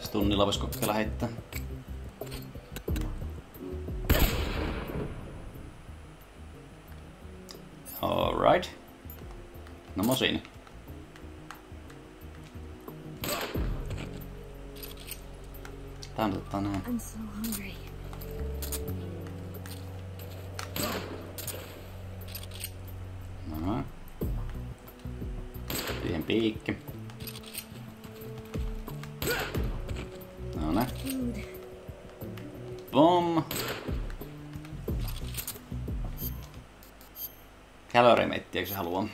stunnilla vois kokeilla heittää. Alright. No mosini. Tää on totta näin. I'm so hungry. No. Siihen piikki. Noniin. Food. Boom. Kalorimetti, eikö se halua?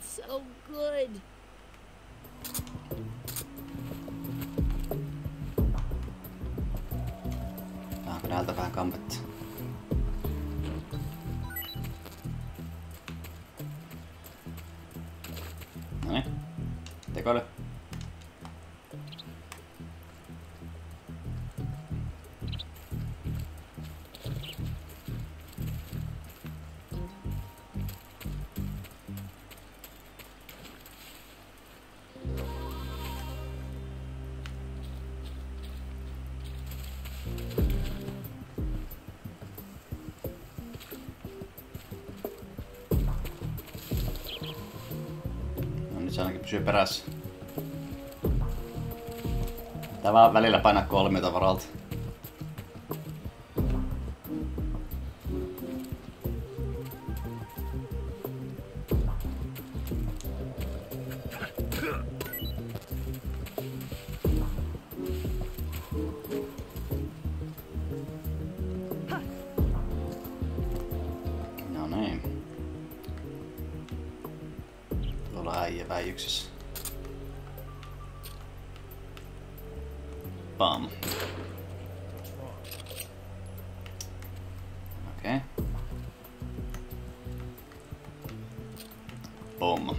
So good. Saanko täältä vähän kampetta? Noniin. Tekoile. Nyt se ainakin pysyy perässä. Tää vaan välillä painaa 3 varalta. No niin. Tuolla äijä väijyksissä. Bam. Okei. Okay. Boom.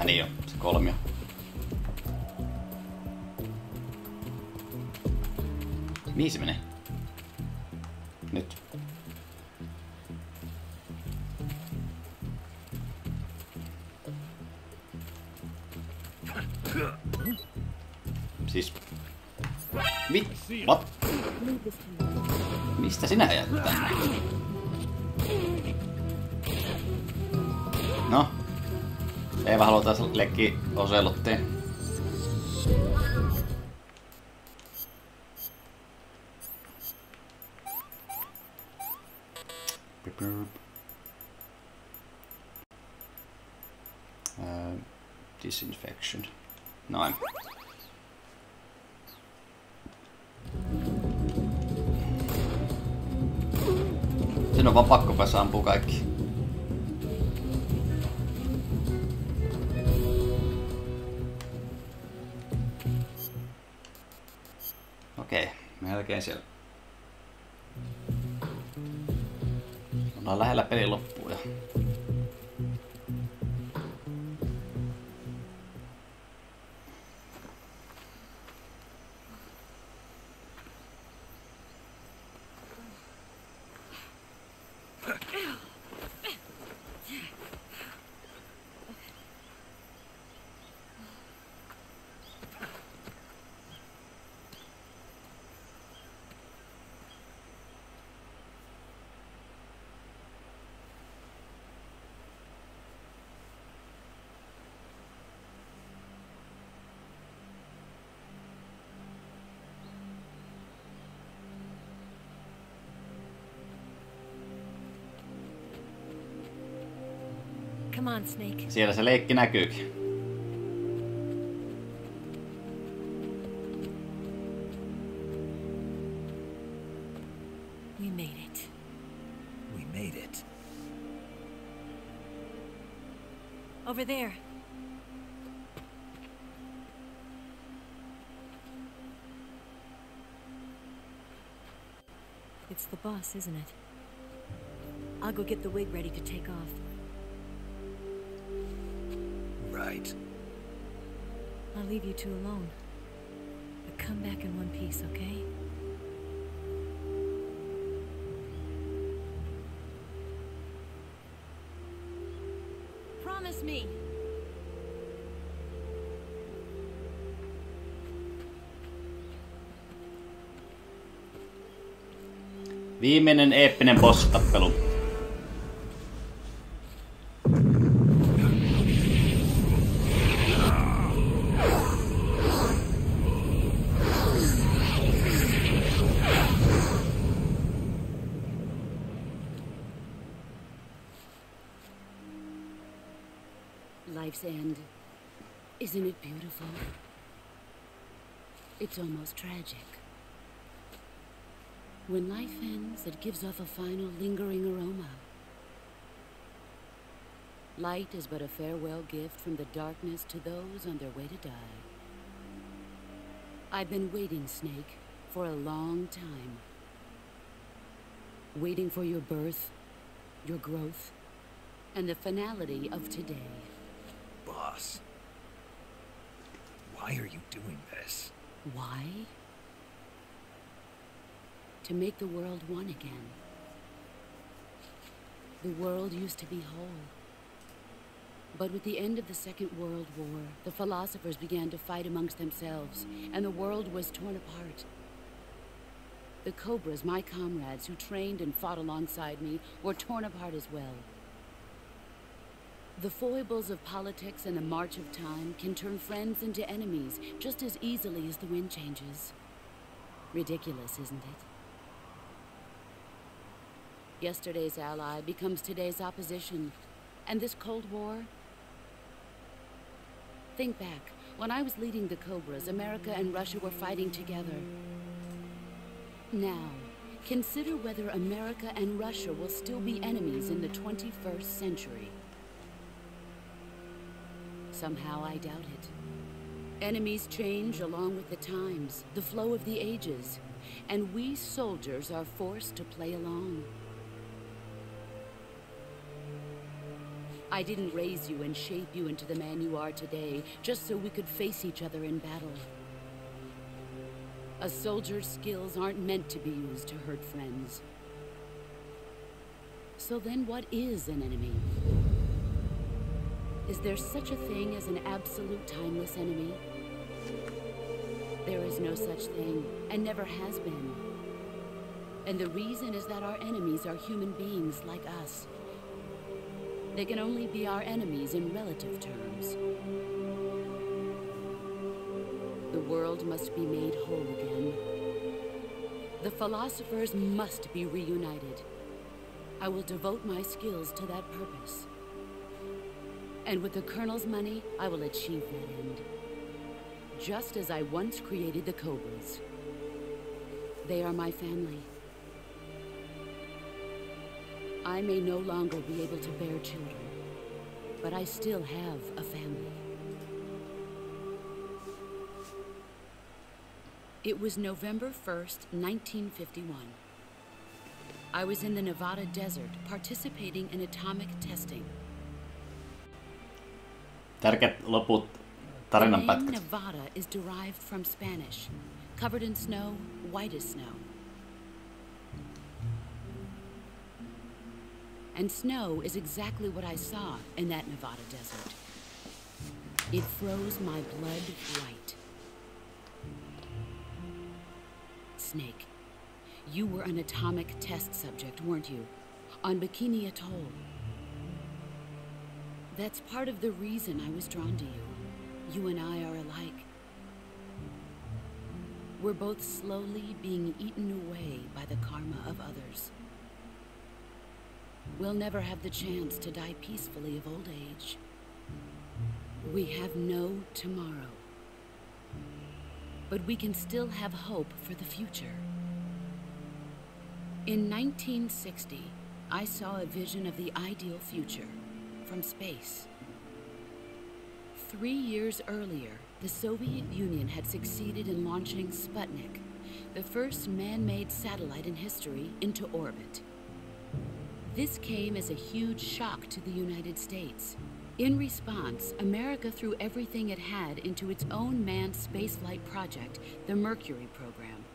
Niin jo, se 3. Mihin se menee? Nyt. Siis... What? Mistä sinä jäät tänne? No. Eeva haluaa taas leikkiä Oselottiin. Disinfection. Noin. Sen on vaan pakko päästä ampua kaikki. Okei, melkein siellä. Ollaan lähellä pelin loppuun ja... Come on, Snake. Siellä se leikki näkyykin. We made it. We made it. Over there. It's the boss, isn't it? I'll go get the wig ready to take off. Right. I'll leave you two alone. But come back in one piece, okay? Promise me! Viimeinen eeppinen boss-tappelu. Life's end. Isn't it beautiful? It's almost tragic. When life ends, it gives off a final lingering aroma. Light is but a farewell gift from the darkness to those on their way to die. I've been waiting, Snake, for a long time. Waiting for your birth, your growth, and the finality of today. Boss. Why are you doing this? Why? To make the world one again. The world used to be whole. But with the end of the Second World War, the philosophers began to fight amongst themselves, and the world was torn apart. The Cobras, my comrades who trained and fought alongside me, were torn apart as well. The foibles of politics and the march of time can turn friends into enemies just as easily as the wind changes. Ridiculous, isn't it? Yesterday's ally becomes today's opposition. And this Cold War? Think back. When I was leading the Cobras, America and Russia were fighting together. Now, consider whether America and Russia will still be enemies in the 21st century. Somehow I doubt it. Enemies change along with the times, the flow of the ages, and we soldiers are forced to play along. I didn't raise you and shape you into the man you are today, just so we could face each other in battle. A soldier's skills aren't meant to be used to hurt friends. So then what is an enemy? Is there such a thing as an absolute timeless enemy? There is no such thing, and never has been. And the reason is that our enemies are human beings like us. They can only be our enemies in relative terms. The world must be made whole again. The philosophers must be reunited. I will devote my skills to that purpose. And with the Colonel's money, I will achieve that end. Just as I once created the Cobras. They are my family. I may no longer be able to bear children, but I still have a family. It was November 1st, 1951. I was in the Nevada desert participating in atomic testing. Tärkeät loput The tarinan name pätkät. Nevada is derived from Spanish, covered in snow, white as snow. And snow is exactly what I saw in that Nevada desert. It froze my blood white. Snake, you were an atomic test subject, weren't you? On Bikini Atoll. That's part of the reason I was drawn to you. You and I are alike. We're both slowly being eaten away by the karma of others. We'll never have the chance to die peacefully of old age. We have no tomorrow. But we can still have hope for the future. In 1960, I saw a vision of the ideal future from space. 3 years earlier, the Soviet Union had succeeded in launching Sputnik, the first man-made satellite in history, into orbit. This came as a huge shock to the United States. In response, America threw everything it had into its own manned spaceflight project, the Mercury program.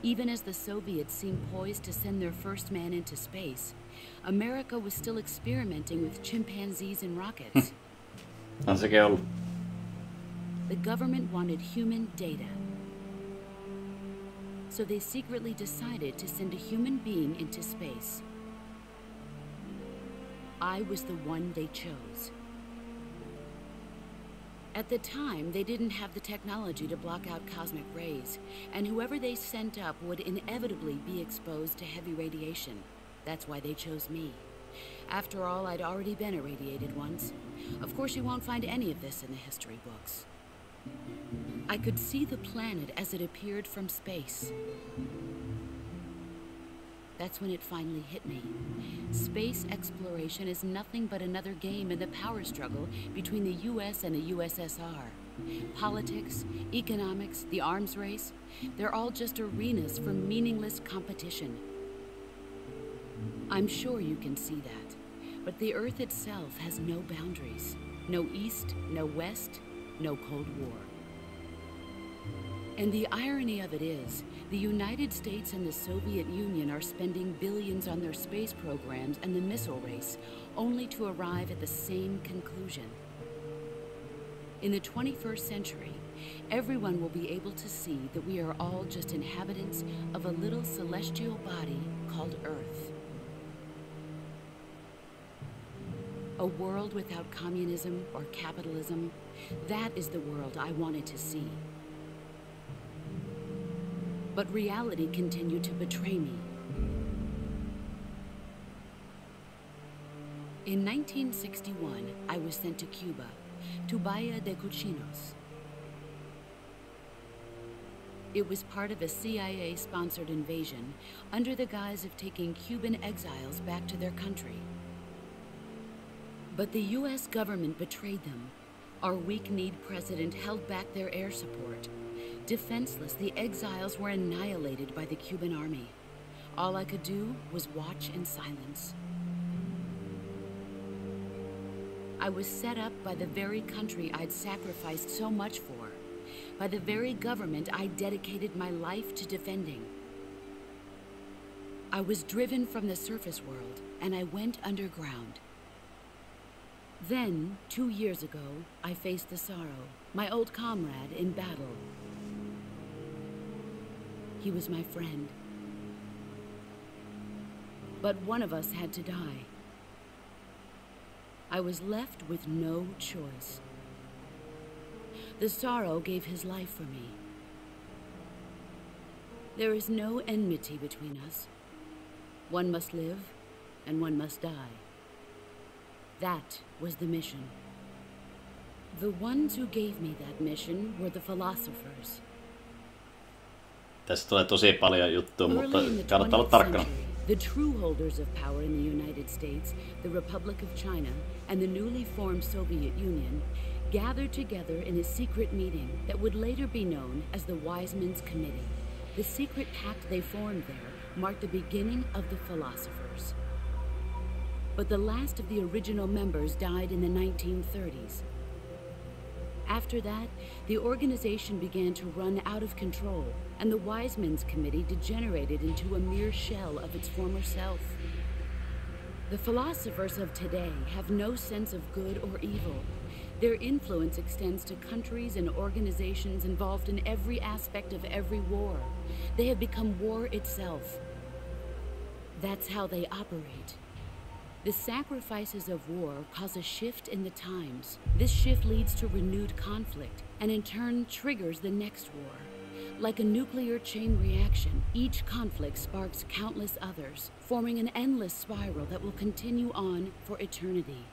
Even as the Soviets seemed poised to send their first man into space, America was still experimenting with chimpanzees and rockets. On sekin ollut. The government wanted human data. So they secretly decided to send a human being into space. I was the one they chose. At the time, they didn't have the technology to block out cosmic rays, and whoever they sent up would inevitably be exposed to heavy radiation. That's why they chose me. After all, I'd already been irradiated once. Of course, you won't find any of this in the history books. I could see the planet as it appeared from space. That's when it finally hit me. Space exploration is nothing but another game in the power struggle between the US and the USSR. Politics, economics, the arms race, they're all just arenas for meaningless competition. I'm sure you can see that, but the Earth itself has no boundaries. No East, no West, no Cold War. And the irony of it is, the United States and the Soviet Union are spending billions on their space programs and the missile race, only to arrive at the same conclusion. In the 21st century, everyone will be able to see that we are all just inhabitants of a little celestial body called Earth. A world without communism or capitalism, that is the world I wanted to see. But reality continued to betray me. In 1961, I was sent to Cuba, to Bahia de Cochinos. It was part of a CIA-sponsored invasion under the guise of taking Cuban exiles back to their country. But the US government betrayed them. Our weak-kneed president held back their air support. Defenseless, the exiles were annihilated by the Cuban army. All I could do was watch in silence. I was set up by the very country I'd sacrificed so much for, by the very government I dedicated my life to defending. I was driven from the surface world, and I went underground. Then, 2 years ago, I faced the Sorrow, my old comrade in battle. He was my friend. But one of us had to die. I was left with no choice. The Sorrow gave his life for me. There is no enmity between us. One must live, and one must die. That was the mission. The ones who gave me that mission were the philosophers. Tästä tulee tosi paljon juttua, mutta Early in the kannattaa olla 20th tarkkana. century, the true holders of power in the United States, the Republic of China, and the newly formed Soviet Union gathered together in a secret meeting that would later be known as the Wise Men's Committee. The secret pact they formed there marked the beginning of the philosophers. But the last of the original members died in the 1930s. After that, the organization began to run out of control, and the Wise Men's Committee degenerated into a mere shell of its former self. The philosophers of today have no sense of good or evil. Their influence extends to countries and organizations involved in every aspect of every war. They have become war itself. That's how they operate. The sacrifices of war cause a shift in the times. This shift leads to renewed conflict, and in turn triggers the next war. Like a nuclear chain reaction, each conflict sparks countless others, forming an endless spiral that will continue on for eternity.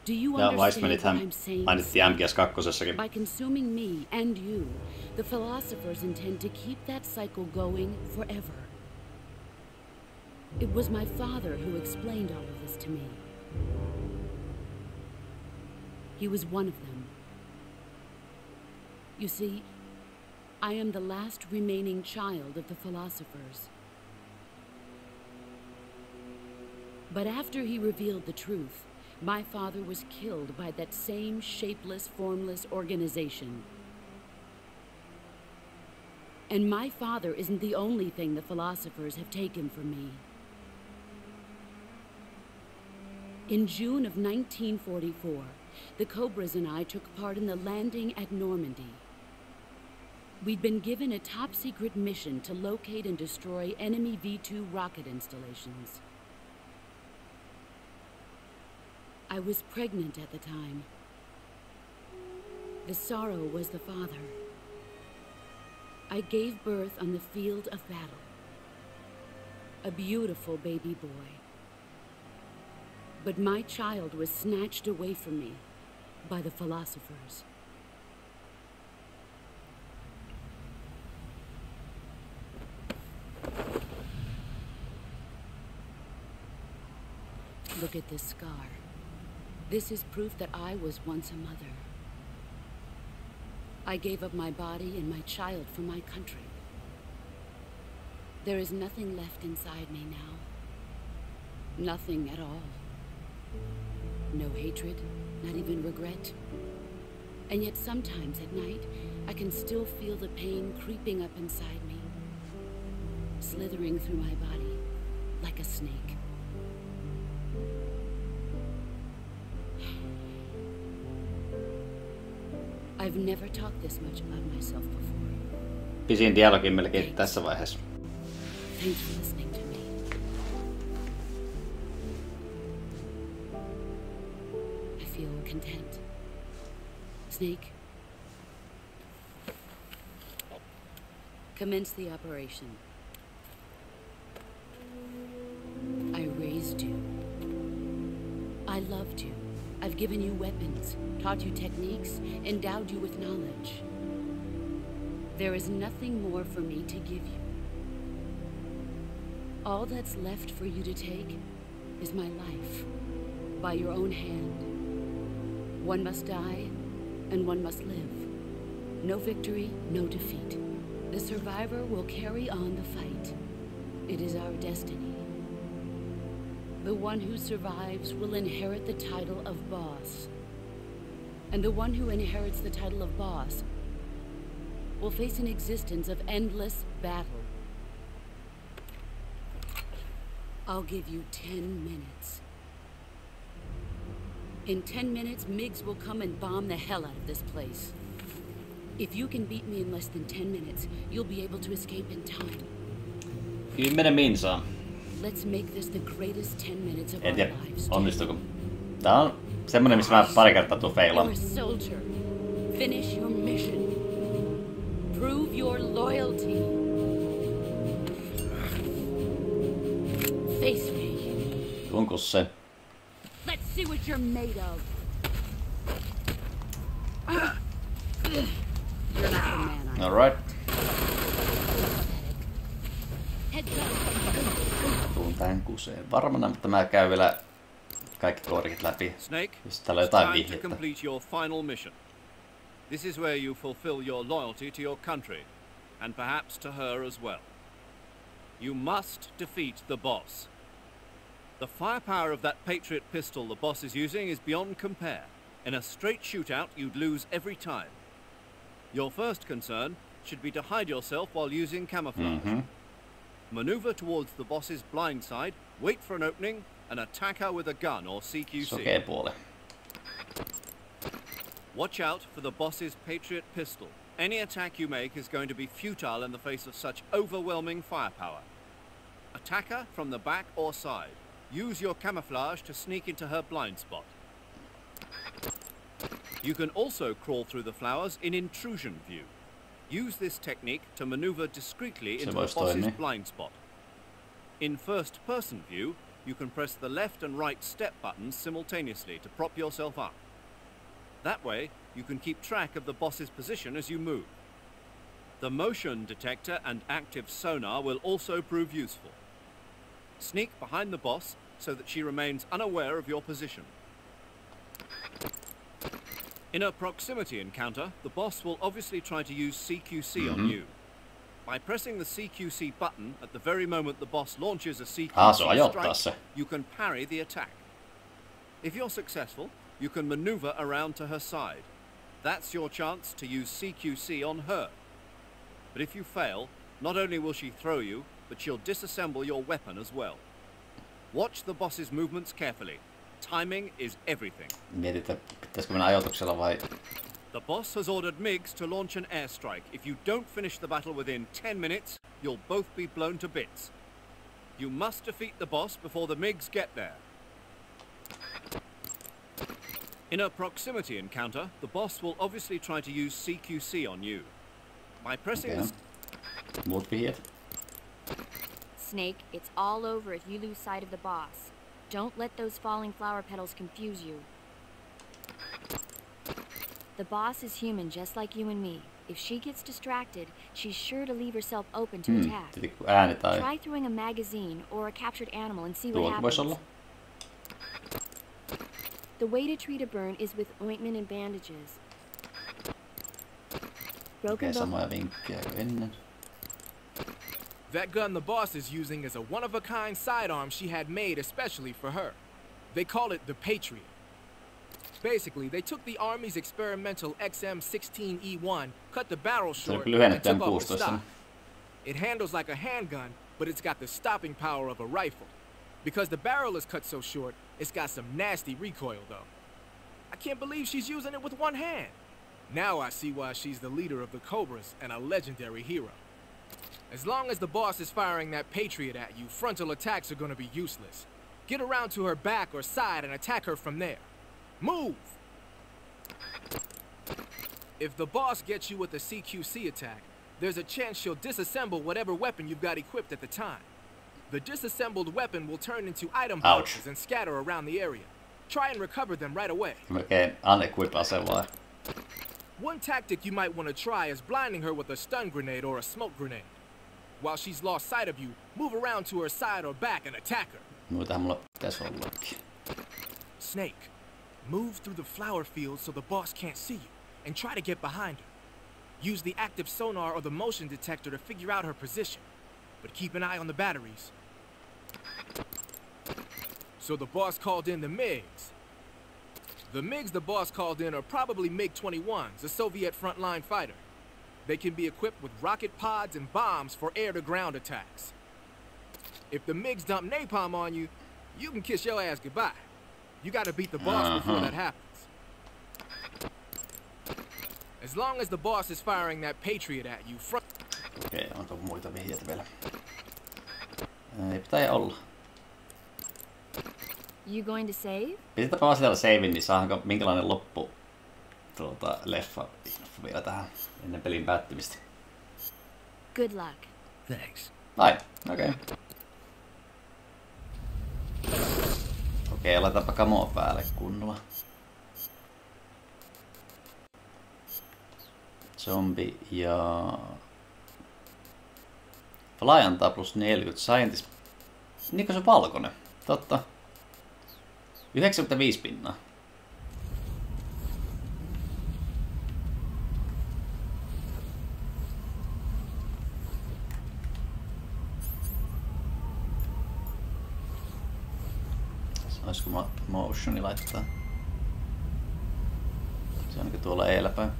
Do you understand what I'm saying? Mainittiin MGS2:ssakin. By consuming me and you, the philosophers intend to keep that cycle going forever. It was my father who explained all of this to me. He was one of them. You see, I am the last remaining child of the philosophers. But after he revealed the truth, my father was killed by that same shapeless, formless organization. And my father isn't the only thing the philosophers have taken from me. In June of 1944, the Cobras and I took part in the landing at Normandy. We'd been given a top-secret mission to locate and destroy enemy V-2 rocket installations. I was pregnant at the time. The Sorrow was the father. I gave birth on the field of battle. A beautiful baby boy. But my child was snatched away from me by the philosophers. Look at this scar. This is proof that I was once a mother. I gave up my body and my child for my country. There is nothing left inside me now. Nothing at all. No hatred, not even regret. And yet sometimes at night, I can still feel the pain creeping up inside me, slithering through my body like a snake. I've never talked this much about myself before. Pisin dialogi melkein tässä vaiheessa. Thanks for listening to me. I feel content. Snake, commence the operation. I raised you. I loved you. I've given you weapons, taught you techniques, endowed you with knowledge. There is nothing more for me to give you. All that's left for you to take is my life, by your own hand. One must die, and one must live. No victory, no defeat. The survivor will carry on the fight. It is our destiny. The one who survives will inherit the title of boss. And the one who inherits the title of boss will face an existence of endless battle. I'll give you 10 minutes. In 10 minutes, MiGs will come and bomb the hell out of this place. If you can beat me in less than 10 minutes, you'll be able to escape in time. 10 minsaa. Let's make this the greatest 10 minutes of En our tiedä, lives. onnistuuko. Tää on semmonen, missä mä pari kertaa tuun feilaan. You're a soldier. Finish your mission. Prove your loyalty. Face me. Onko se? Let's see what you're made of. You're not the man I Alright. Heads up. Tuun tän kuseen varmana, mutta mä käyn vielä kaikki koodikit läpi. Snake, Jos täällä on it's jotain time to vihjettä. complete your final mission. This is where you fulfill your loyalty to your country, and perhaps to her as well. You must defeat the boss. The firepower of that Patriot pistol the boss is using is beyond compare. In a straight shootout, you'd lose every time. Your first concern should be to hide yourself while using camouflage. Maneuver towards the boss's blind side, wait for an opening, and attack her with a gun or CQC. Sokea puoli. Watch out for the boss's Patriot pistol. Any attack you make is going to be futile in the face of such overwhelming firepower. Attack her from the back or side. Use your camouflage to sneak into her blind spot. You can also crawl through the flowers in intrusion view. Use this technique to maneuver discreetly into the boss's blind spot. In first-person view, you can press the left and right step buttons simultaneously to prop yourself up. That way, you can keep track of the boss's position as you move. The motion detector and active sonar will also prove useful. Sneak behind the boss so that she remains unaware of your position. In a proximity encounter, the boss will obviously try to use CQC on you. By pressing the CQC button at the very moment the boss launches a CQC strike, you can parry the attack. If you're successful, you can maneuver around to her side. That's your chance to use CQC on her. But if you fail, not only will she throw you, but she'll disassemble your weapon as well. Watch the boss's movements carefully. Timing is everything. Mietitään, pitäisikö mennä ajoituksella vai... The boss has ordered MiGs to launch an airstrike. If you don't finish the battle within 10 minutes, you'll both be blown to bits. You must defeat the boss before the MiGs get there. In a proximity encounter, the boss will obviously try to use CQC on you. By pressing the... Muut vihjeet. Snake, it's all over if you lose sight of the boss. Don't let those falling flower petals confuse you. The boss is human just like you and me. If she gets distracted, she's sure to leave herself open to attack. Try throwing a magazine or a captured animal and see what happens. The way to treat a burn is with ointment and bandages. Broken samoja vinkkejä kuin ennen. That gun the boss is using is a one-of-a-kind sidearm she had made especially for her. They call it the Patriot. Basically, they took the Army's experimental XM16E1, cut the barrel short, and took off the stock. It handles like a handgun, but it's got the stopping power of a rifle. Because the barrel is cut so short, it's got some nasty recoil, though. I can't believe she's using it with one hand. Now I see why she's the leader of the Cobras and a legendary hero. As long as the boss is firing that Patriot at you, frontal attacks are going to be useless. Get around to her back or side and attack her from there. Move! If the boss gets you with a CQC attack, there's a chance she'll disassemble whatever weapon you've got equipped at the time. The disassembled weapon will turn into item pouches and scatter around the area. Try and recover them right away. Melkein unequip ase vai? One tactic you might want to try is blinding her with a stun grenade or a smoke grenade. While she's lost sight of you, move around to her side or back and attack her. Muitahan mulla pitäisi ollakin. Snake, move through the flower field so the boss can't see you, and try to get behind her. Use the active sonar or the motion detector to figure out her position, but keep an eye on the batteries. So the boss called in the MiGs. The MiGs the boss called in are probably MiG-21s, a Soviet frontline fighter. They can be equipped with rocket pods and bombs for air-to-ground attacks. If the MiGs dump napalm on you, you can kiss your ass goodbye. You gotta beat the boss before that happens. As long as the boss is firing that Patriot at you, Okei, onko muita vihjeitä vielä? Ei pitää olla. You going to save? Pitäpä vaan siellä savin, niin saanko minkälainen loppu leffa vielä tähän ennen pelin päättymistä. Good luck. Thanks. Ai, okei. Okei, laitapa kamoa päälle kunnolla. Zombi ja... Fly antaa plus 40, Scientist... Niinkö se valkoinen? Totta. 95 pinnaa. Olisiko motioni laittaa? Se on niinku tuolla edelläpäin.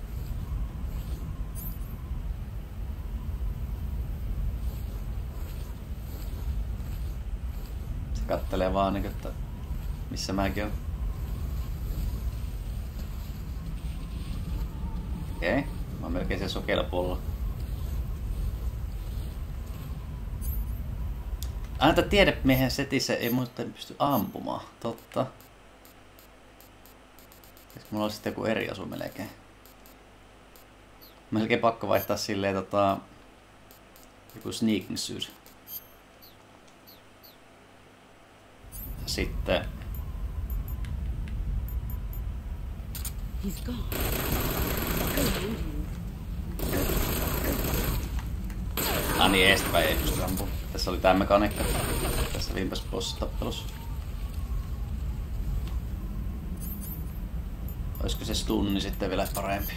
Se kattelee vaan niinku, että missä mäkin on. Okei, mä oon melkein siellä sokeilla puolella. Aina tiedemiehen setissä ei muista pysty ampumaan, totta. Eikö mulla olisi sitten joku eri asu melkein? Melkein pakko vaihtaa silleen joku sneaking suit. Sitten... niin, eestäpäin ei pysty ampumaan. Tässä oli tää mekaniikka. Tässä viimeissä boss-tappelussa. Olisiko se stunni sitten vielä parempi?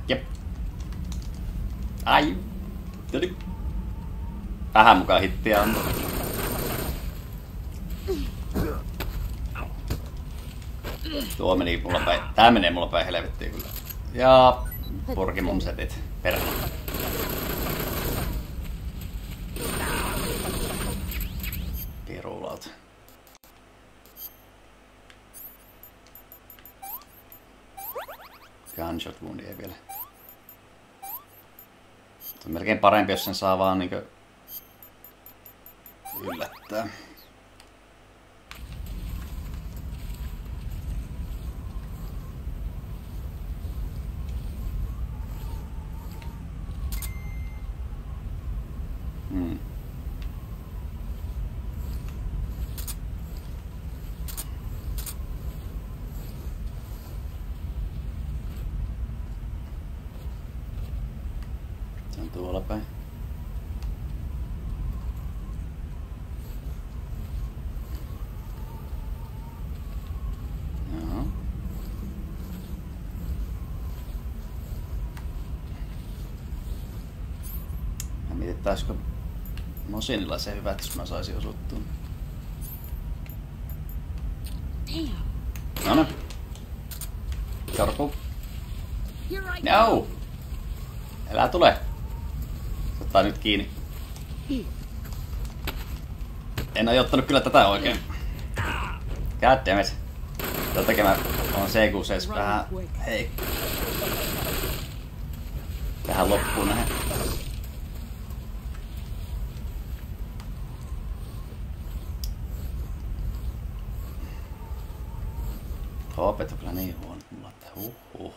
Jep. Ai. Vähän mukaan hittiä on. Tuo meni mulla päin. Tää menee mulla päin helvettiin kyllä. Ja purki mun setit. Perä. Pirulauta. Gunshot woundi ei vielä. Se on melkein parempi, jos sen saa vaan niinkö yllättää. Se on tuolla päin. Joo. Ja mietittäisikö Mosinilla se hyvä, jos mä saisin osuttua. No. Karpu. No! Älä tule! Se ottaa nyt kiinni. En oo ottanut kyllä tätä oikein. Goddammit. Tätä tekemään on CQCs vähän heikko. Tähän loppuun nähdään. Hopet on kyllä niin huono, mulla että huhhuh.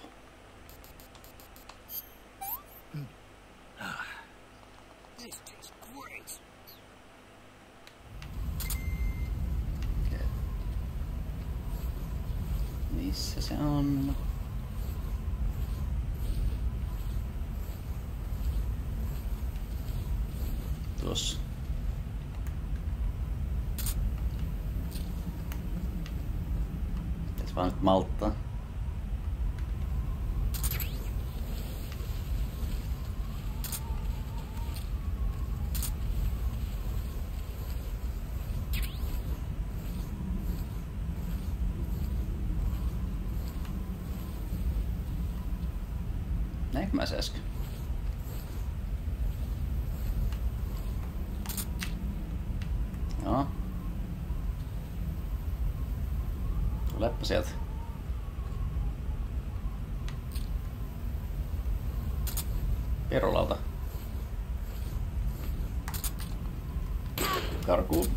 Okay. Missä se on? Tuossa. Pitäis vaan nyt malttaa. Näinkö mä se äsken? Joo. Tulepa sieltä. Perolauta. Karkuun.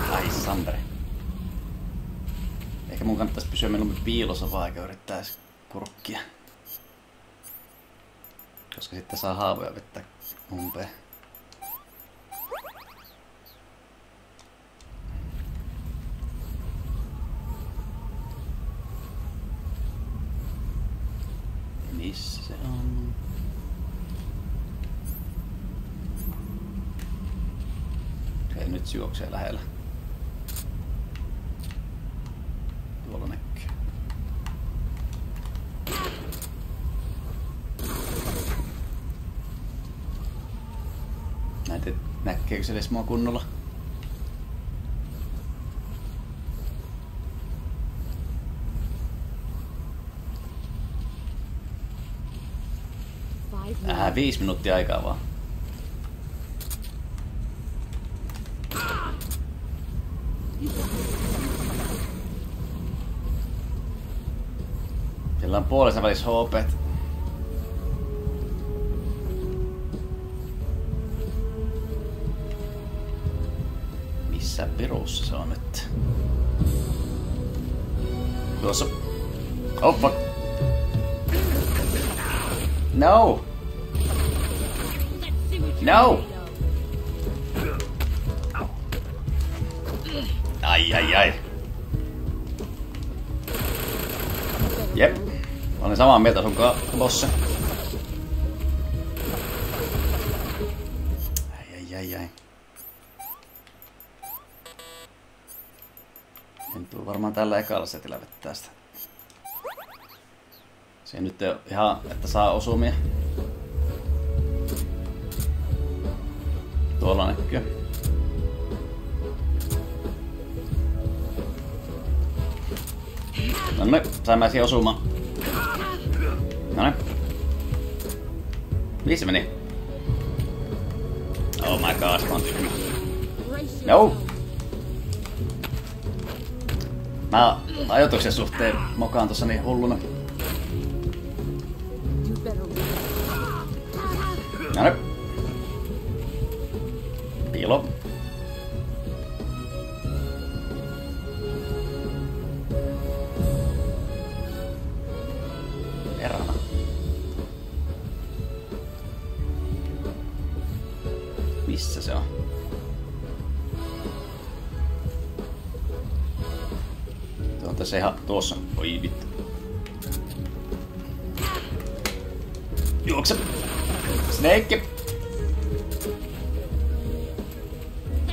Ai Sandre. Ehkä mun kannattaisi pysyä mieluummin piilossa vaan eikä yrittäisi kurkkia. Koska sitten saa haavoja vettä umpeen. Missä se on? Hei, nyt se juoksee lähellä. Tuolla näkyy. Näkeekö se edes mua kunnolla? 5 minuuttia aikaa vaan. Siellä on puolessa välissä HP:t. Missä pirussa se on nyt? Tuossa. Oh fuck. No! No! Ai. Jep. Olen samaa mieltä sun bossa. Ai. En tuu varmaan tällä ekalla setillä vettää sitä. Se nyt ei ole ihan, että saa osumia. Tuolla näkyy. No niin, sain mä siihen osumaan. No niin. Mihin se meni? Oh my god, mä oon tyhmä. No! Mä ajoituksen suhteen mokaan tossa niin hulluna. No niin. Piilo. Perhana. Missä se on? Tuo on tässä ihan tuossa. Oi vittu. Juokse! Snake!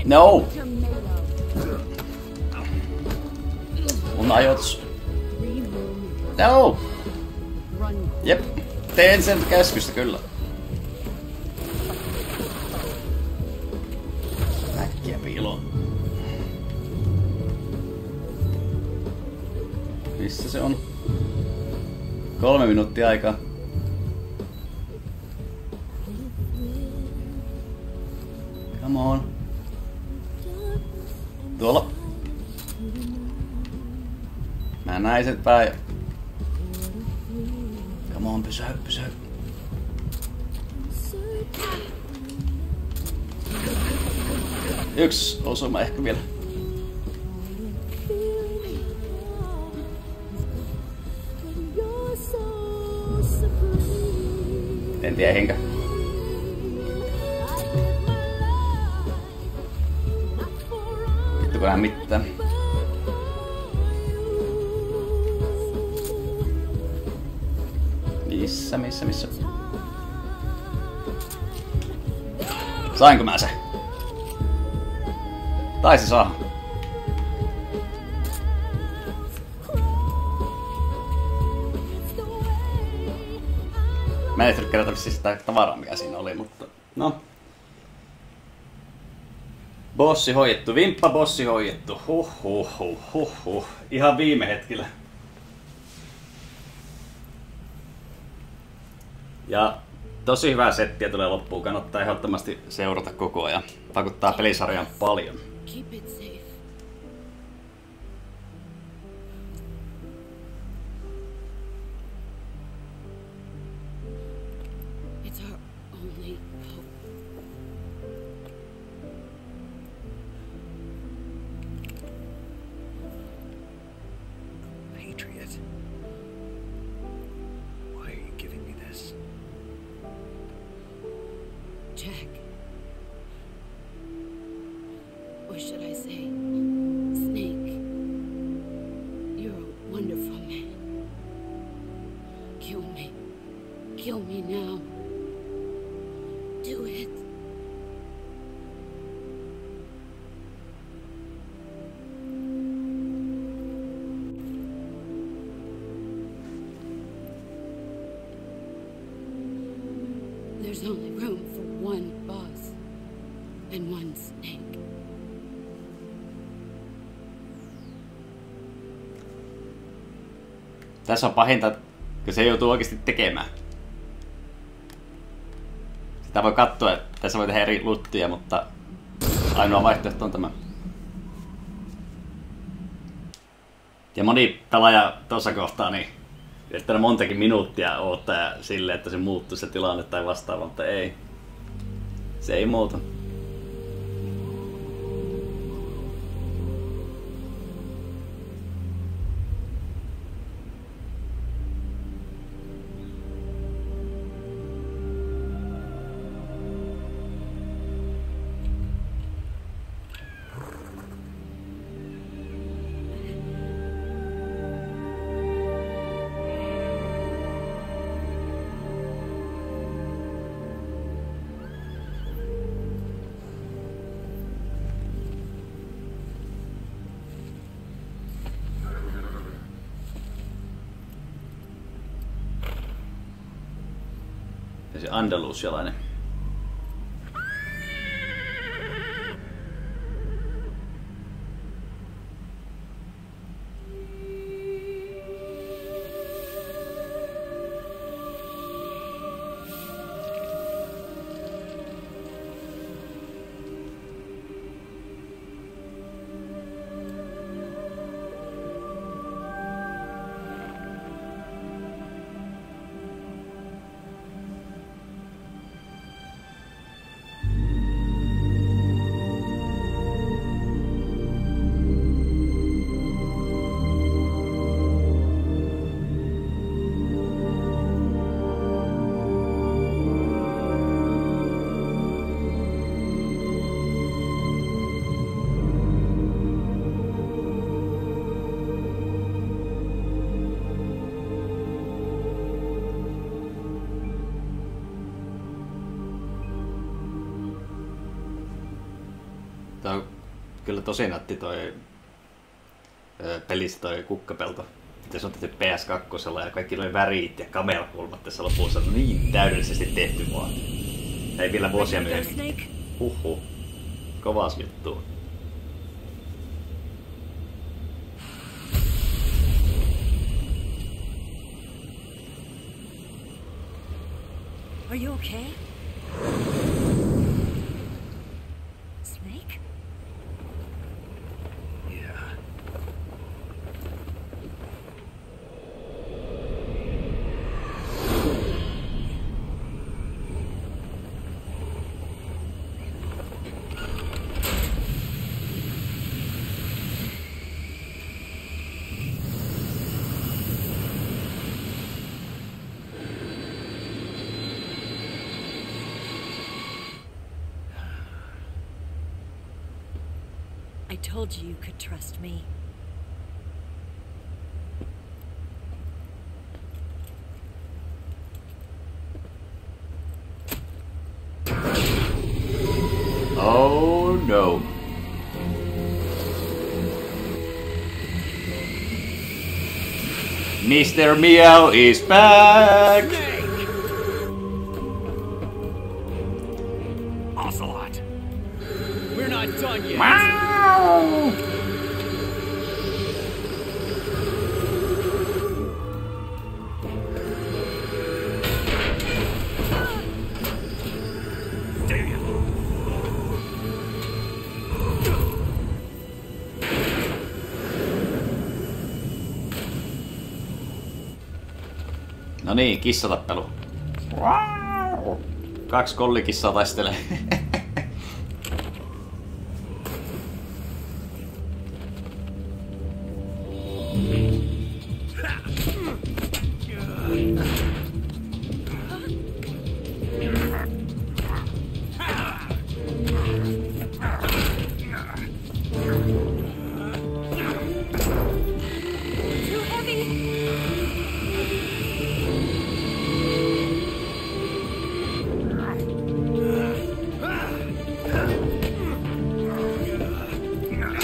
No! Mun ajoitus. No! Jep, teen sen käskystä kyllä. Äkkiä piiloon. Missä se on? 3 minuuttia aikaa. Come on. Tuolla. Mä näin sen päin. Come on, pysäy. Yksi osuma ehkä vielä. En tiedä henkä. Vittuko nähdä mitään. Missä? Sainko mä se? Taisi saa. Mä en ehtinyt kerätä sitä tavaraa, mikä siinä oli, mutta no. Bossi hoidettu, bossi hoidettu. Huh. Ihan viime hetkellä. Ja tosi hyvää settiä tulee loppuun, kannattaa ehdottomasti seurata koko ajan. Vaikuttaa pelisarjaan paljon. Keep it safe. It's our only hope. Patriot. Why are you giving me this? Jack. Or should I say, Snake? You're a wonderful man. Kill me. Kill me now. Do it. There's only room for one boss and one snake. Tässä on pahinta, kun se joutuu oikeasti tekemään. Sitä voi katsoa, että tässä voi tehdä eri luttuja, mutta ainoa vaihtoehto on tämä. Ja moni pelaaja tuossa kohtaa niin että montakin minuuttia odottaa silleen, että se muuttuu se tilanne tai vastaava, mutta ei. Se ei muutu. Se andalusialainen. Tää on kyllä tosi nätti toi pelissä toi kukkapelto. Se on tehty PS2 ja kaikki noi värit ja kamerakulmat tässä lopussa on niin täydellisesti tehty vaan. Ei vielä vuosia myöhemmin. Huhhuh. Kovas juttu. Are you okay? Snake? Yeah. I told you could trust me. Oh no. Mr. Meow is back! Ocelot! We're not done yet! Wow! No niin, kissatappelu. 2 kollikissaa taistelee.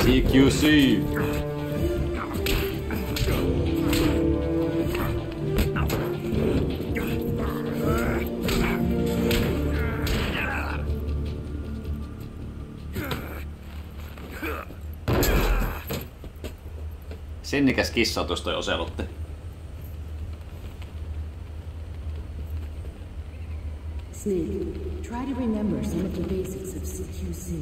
CQC. Sinnikäs kissautus toi Oselotti. Snake, try to remember some of the basics of CQC.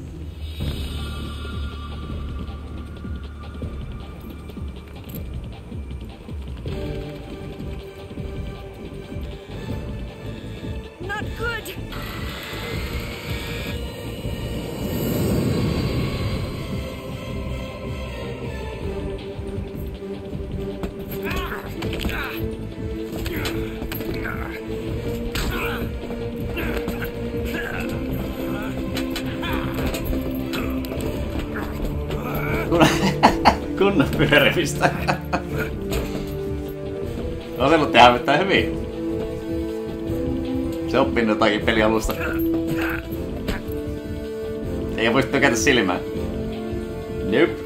Not good! Kunnon pyörimistä. Oselotti hämmittää hyvin. Se oppii jotakin pelialusta. Ei voisi tykätä silmään. Nope.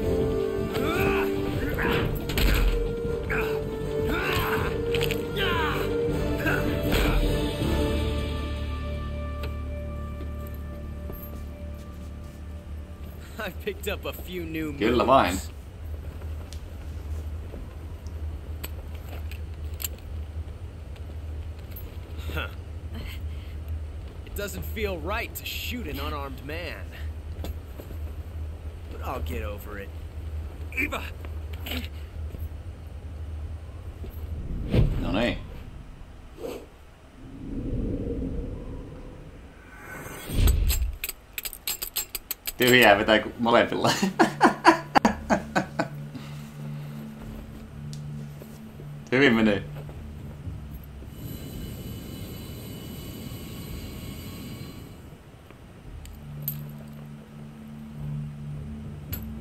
I picked up a few new moves. Kyllä vain. It doesn't feel right to shoot an unarmed man. But I'll get over it. Eva! No niin. Tyhjää vetää molemmilla. Hyvin menee.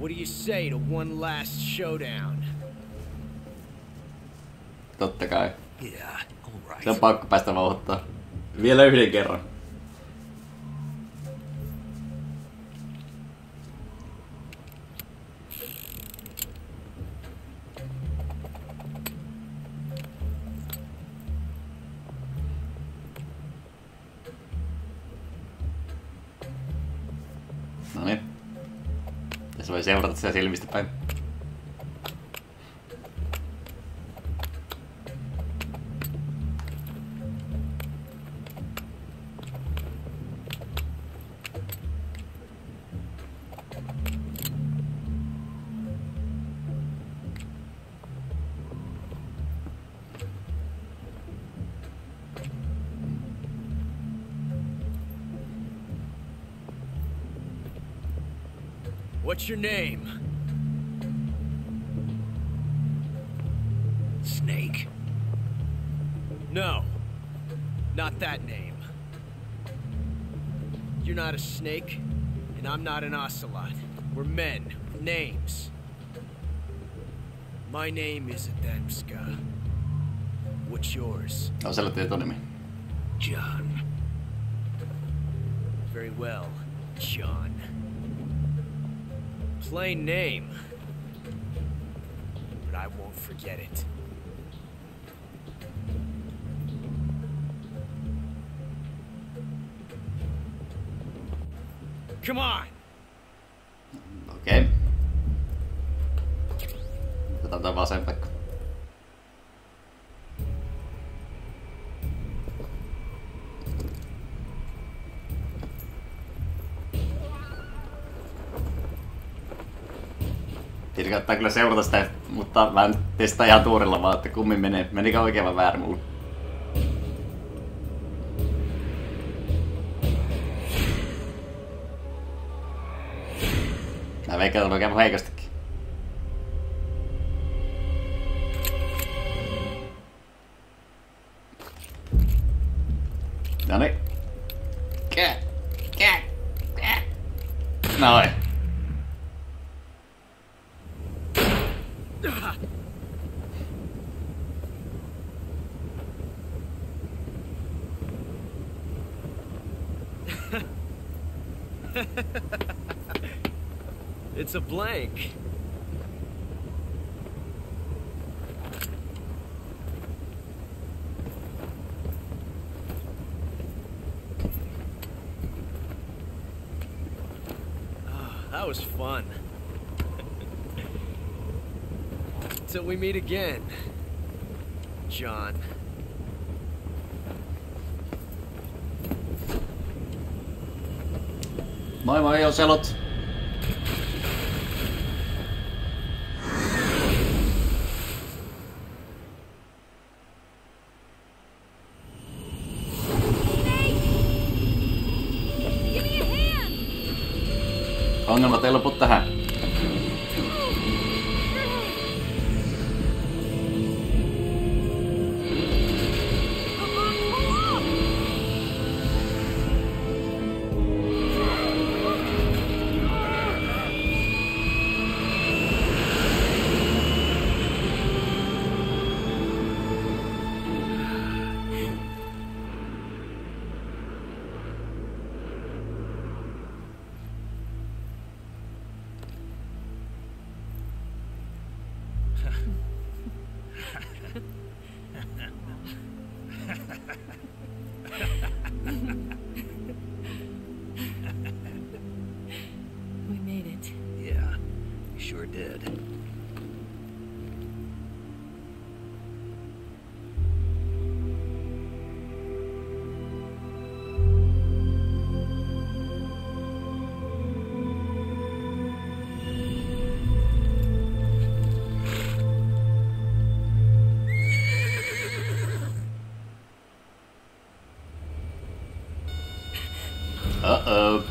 What do you say to one last showdown? Totta kai. Yeah, all right. Se on pakko päästä vauhdittaa. Vielä yhden kerran. Noniin. Tässä voi seurata sitä silmistä päin. What's your name? Snake? No. Not that name. You're not a snake, and I'm not an ocelot. We're men with names. My name is Adamska. What's yours? Oselotti etunimi. John. Very well, John. Plain name, but I won't forget it. Come on! Okei. Otetaan tää vasen paikka. Siitä kannattaa kyllä seurata sitä, mutta mä en tee sitä ihan tuurilla vaan, että kummin menee. Menikö oikein vai väärin mulla? Mä veikkaan, että oikein heikostikin. Noniin. Noin. It's a blank. That was fun. Till we meet again, John. Moi moi, Oselot. Ongelmat ei lopu tähän. We made it. Yeah, we sure did. Uh-oh.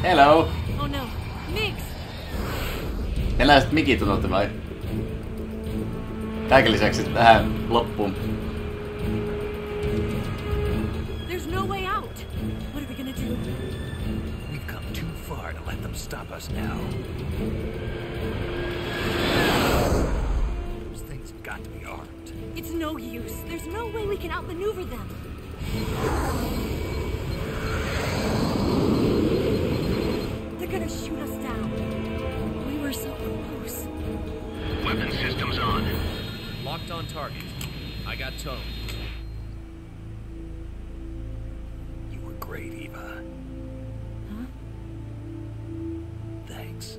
Hello. Oh no, Migs! Eläiset mikit otatte vai? Kaiken lisäksi tähän loppuun. There's no way out. What are we gonna do? We've come too far to let them stop us now. Those things have got to be armed. It's no use. There's no way we can outmaneuver them. They're gonna shoot us down. We were so close. Weapon systems on. Locked on target. I got towed. You were great, Eva. Huh? Thanks.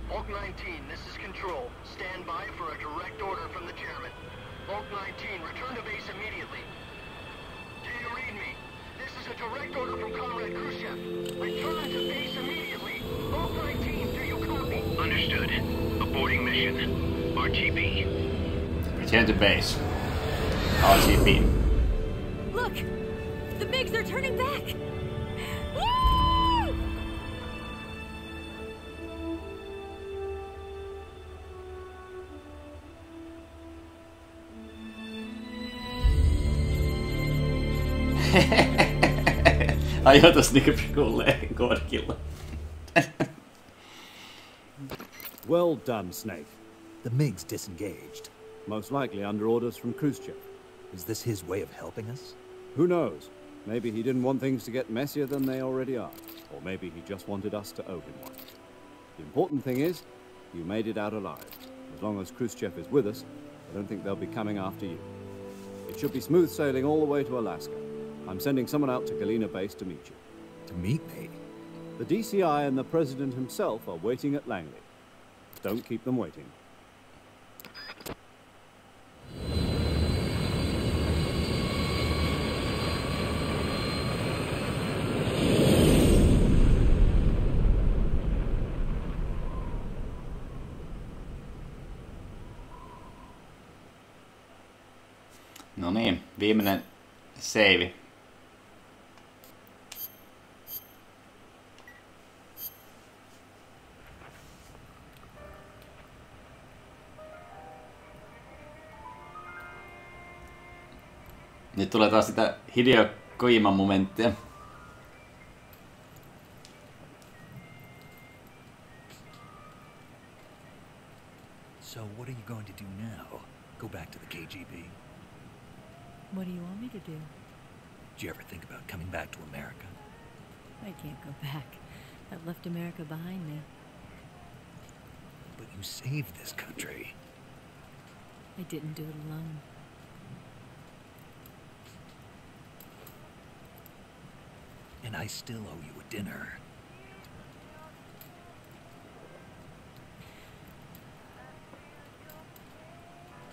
Bulk 19, this is Control. Stand by for a direct order from the chairman. Bulk 19, return to base immediately. Do you read me? This is a direct order from Comrade Khrushchev. Return to base immediately. Bulk 19, do you copy? Understood. Aborting mission. RTB. Return to base. RTB. Look! The Migs are turning back! Woo! Ajoitus niinku kulleen korkilla. Well done, Snake. The MiGs disengaged. Most likely under orders from Khrushchev. Is this his way of helping us? Who knows? Maybe he didn't want things to get messier than they already are. Or maybe he just wanted us to owe him one. The important thing is, you made it out alive. As long as Khrushchev is with us, I don't think they'll be coming after you. It should be smooth sailing all the way to Alaska. I'm sending someone out to Galena Base to meet you. To meet me? The DCI and the President himself are waiting at Langley. Don't keep them waiting. No niin, viimeinen save. Nyt tulee taas sitä Hideo Kojiman momenttia. So what are you going to do now? Go back to the KGB? What do you want me to do? Did you ever think about coming back to America? I can't go back. I've left America behind me. But you saved this country. I didn't do it alone. And I still owe you a dinner.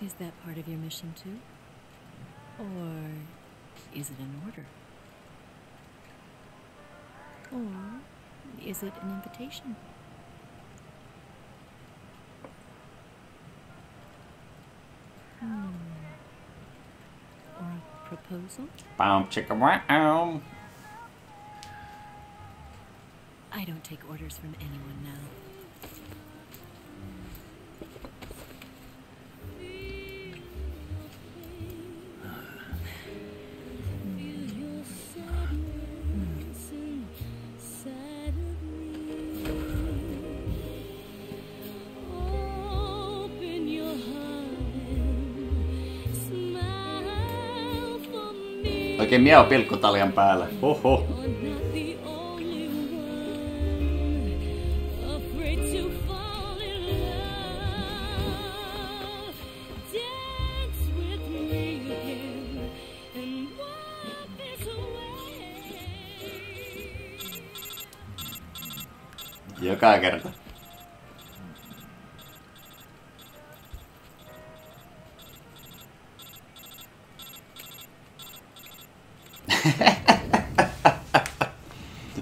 Is that part of your mission too? Or is it an order? Or is it an invitation? Or a proposal? Boom, chicka, wow. I don't take orders from anyone now. Oikein miau pilkkutaljan päälle. Oho. Joka kerta.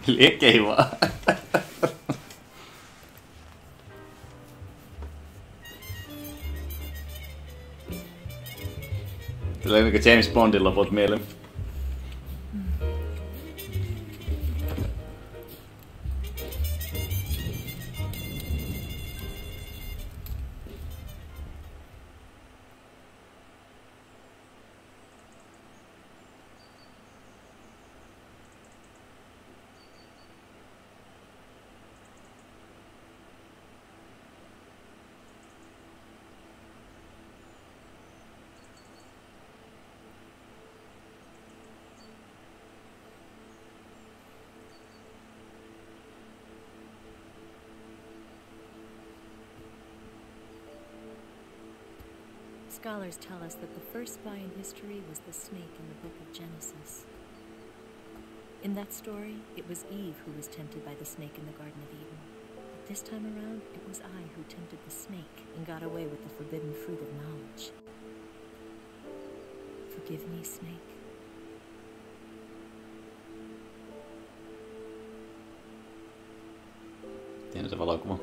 Liekkei vaan. Tulee niinku James Bondin loput mieleen. Scholars tell us that the first spy in history was the snake in the book of Genesis. In that story, it was Eve who was tempted by the snake in the Garden of Eden. But this time around, it was I who tempted the snake and got away with the forbidden fruit of knowledge. Forgive me, snake. Tiedän se valokuva.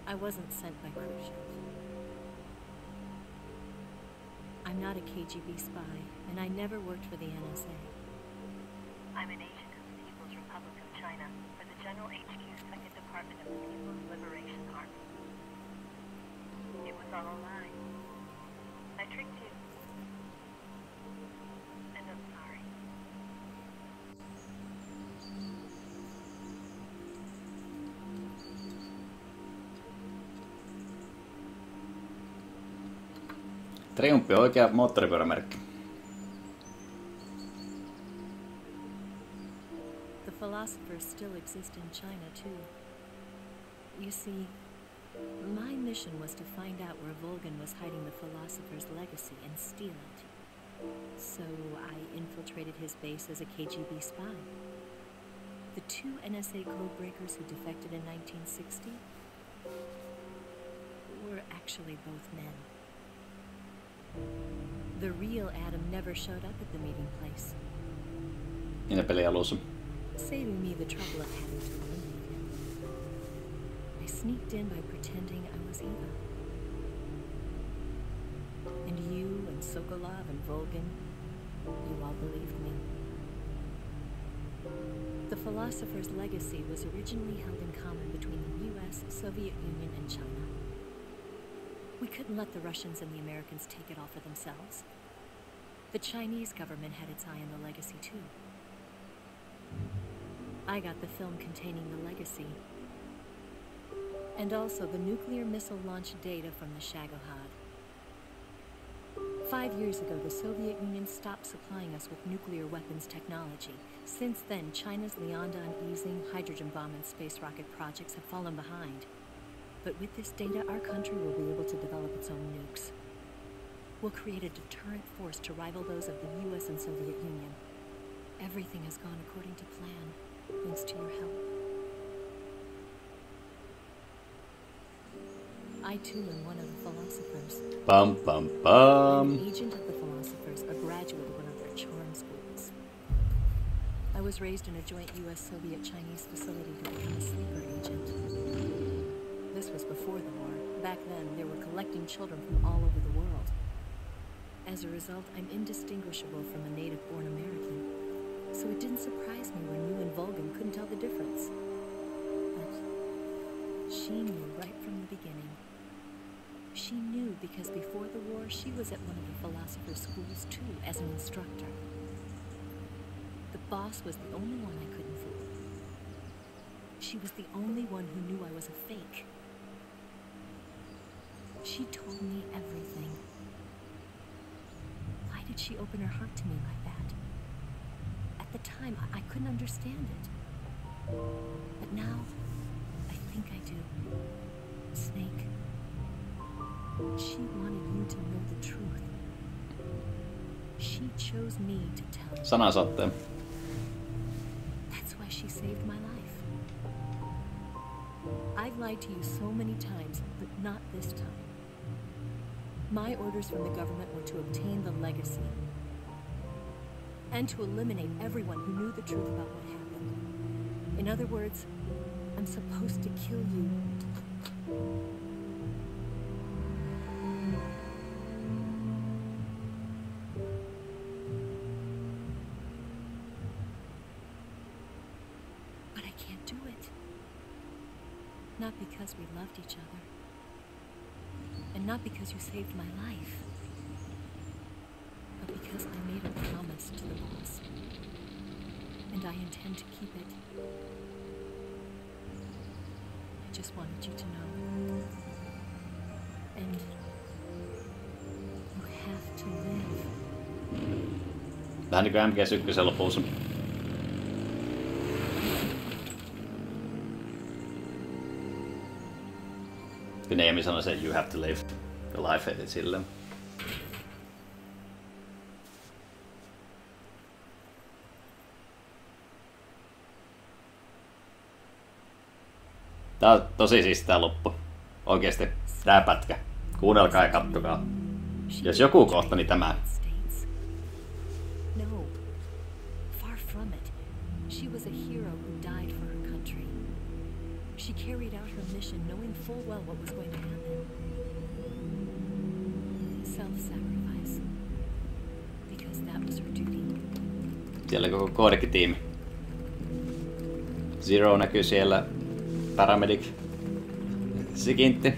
I wasn't sent by Khrushchev. I'm not a KGB spy, and I never worked for the NSA. I'm an agent of the People's Republic of China for the General HQ Second Department of the People's Liberation Army. It was all a lie. I tricked you. And I'm sorry. Triumphi on oikea moottoripyörämerkki. philosophers still exist in China, too. You see, my mission was to find out where Volgan was hiding the philosopher's legacy and steal it. So I infiltrated his base as a KGB spy. The 2 NSA codebreakers who defected in 1960 were actually both men. The real Adam never showed up at the meeting place. Siinä pelialussa. Saving me the trouble of having to eliminate him. I sneaked in by pretending I was Eva. And you and Sokolov and Volgan, you all believed me. The philosopher's legacy was originally held in common between the US, Soviet Union, and China. We couldn't let the Russians and the Americans take it all for themselves. The Chinese government had its eye on the legacy too. I got the film containing the legacy, and also the nuclear missile launch data from the Shagohod. 5 years ago, the Soviet Union stopped supplying us with nuclear weapons technology. Since then, China's Liaodong easing, hydrogen bomb, and space rocket projects have fallen behind. But with this data, our country will be able to develop its own nukes. We'll create a deterrent force to rival those of the US and Soviet Union. Everything has gone according to plan, thanks to your help. I too am one of the philosophers. Bum bum bum. I'm an agent of the philosophers, a graduate of one of their charm schools. I was raised in a joint US-Soviet-Chinese facility to become a sleeper agent. This was before the war. Back then, they were collecting children from all over the world. As a result, I'm indistinguishable from a native-born American. So it didn't surprise me when you and Volgan couldn't tell the difference. But she knew right from the beginning. She knew because before the war, she was at one of the philosopher's schools too, as an instructor. The boss was the only one I couldn't fool. She was the only one who knew I was a fake. She told me everything. Why did she open her heart to me like that? At the time, I couldn't understand it. But now, I think I do. Snake. She wanted you to know the truth. She chose me to tell you. Sanasatteen. That's why she saved my life. I've lied to you so many times, but not this time. My orders from the government were to obtain the legacy. And to eliminate everyone who knew the truth about what happened. In other words, I'm supposed to kill you. But I can't do it. Not because we loved each other. And not because you saved my life. But because I made a promise to the boss. And I intend to keep it. I just wanted you to know. And you have to live. Vähän niin kuin MGS1 lopussa. Kun Naomi sanoi sen, you have to live the life silleen. Tää on tosi siis tää loppu. Oikeesti tää pätkä. Kuunnelkaa ja kattokaa. Jos joku kohta, niin tämä. No. Far from it. She was a hero who died for her country. She carried out her mission knowing full well what was going to happen. Self-sacrifice. Because that was her duty. Siellä koko koodekitiimi. Zero näkyy siellä. Paramedic. Sikintti.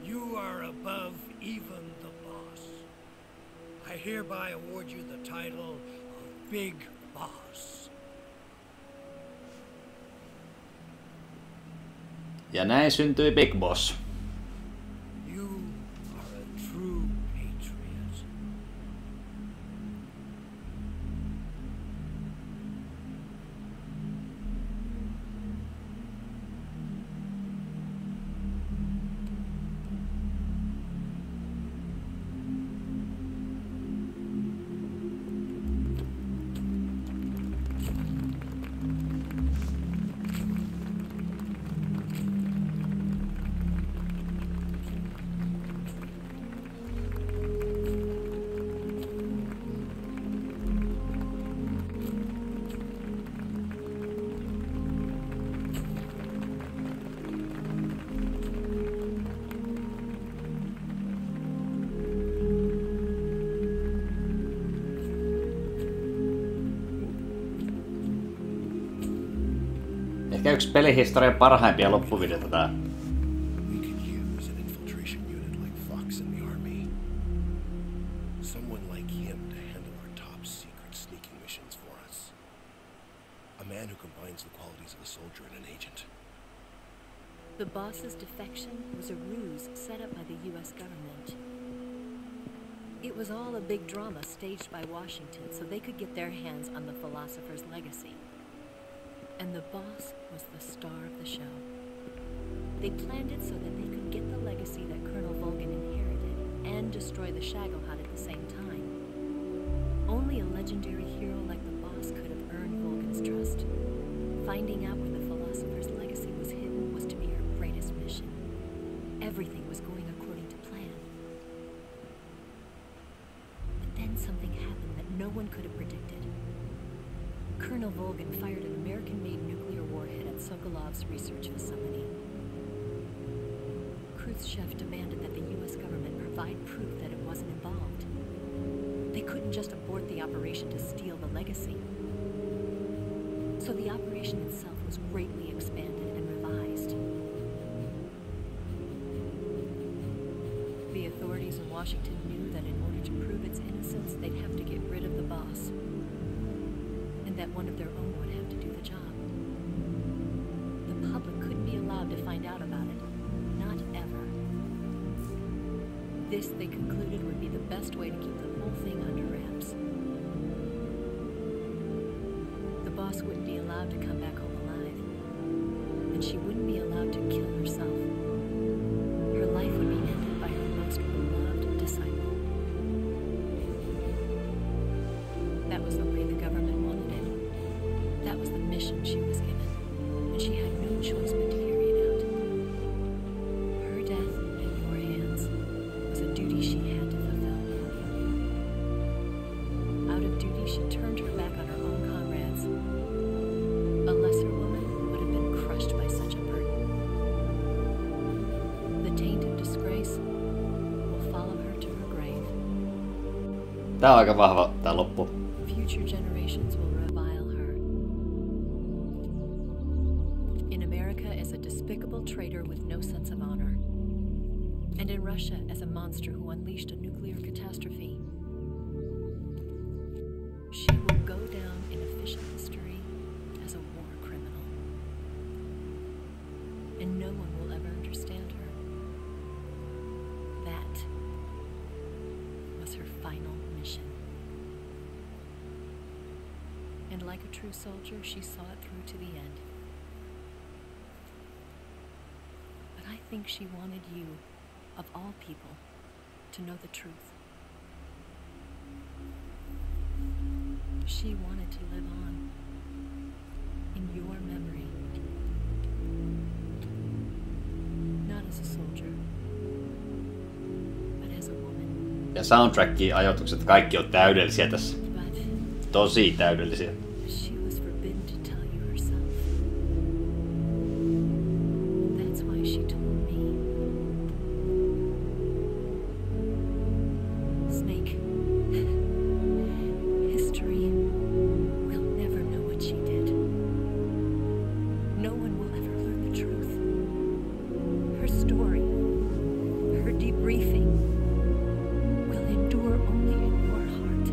You are above even the boss. I hereby award you the title of Big Boss. Ja näin syntyi Big Boss. You are a true patriot. Ehkä yksi pelihistorian parhaimpia loppuvideoita tää. The boss's defection was a ruse set up by the US government. It was all a big drama staged by Washington so they could get their hands on the philosopher's legacy. And the boss was the star of the show. They planned it so that they could get the legacy that Colonel Volgin inherited and destroy the Shagohod at the same time. Only a legendary hero like the boss could have earned Volgin's trust. Finding out where the philosopher's legacy was hidden was to be her greatest mission. Everything was going according to plan. But then something happened that no one could have predicted. Colonel Volgin fired an American-made nuclear warhead at Sokolov's research facility. Khrushchev demanded that the US government provide proof that it wasn't involved. They couldn't just abort the operation to steal the legacy. So the operation itself was greatly expanded and revised. The authorities in Washington knew that in order to prove its innocence, they'd have to get rid of the boss. And that one of their own would have to do the job. The public couldn't be allowed to find out about it. Not ever. This, they concluded, would be the best way to keep the whole thing under wraps. The boss wouldn't be allowed to come back home alive. And she wouldn't be allowed to kill herself. Her life would be ended by her most beloved disciple. That was the way the government wanted it. That was the mission she was given, and she had no choice but to carry it out. Her death in your hands was a duty she had to fulfill. Out of duty, she turned her back on her own comrades. A lesser woman would have been crushed by such a burden. The taint of disgrace will follow her to her grave. Tää on aika vahva tää loppu. Future generations will revile her. In America as a despicable traitor with no sense of honor. And in Russia as a monster who unleashed a nuclear catastrophe. She will go down in official history as a war criminal. And no one will ever understand her. That was her final mission. And like a true soldier, she saw it through to the end. But I think she wanted you, of all people, to know the truth. She wanted to live on in your memory. Not as a soldier, but as a woman. Ja soundtrackin ajoitukset kaikki on täydellisiä tässä. Tosi täydellisiä. She was forbidden to tell you herself. That's why she told me. Snake. History will never know what she did. No one will ever learn the truth. Her story, her debriefing, will endure only in your heart.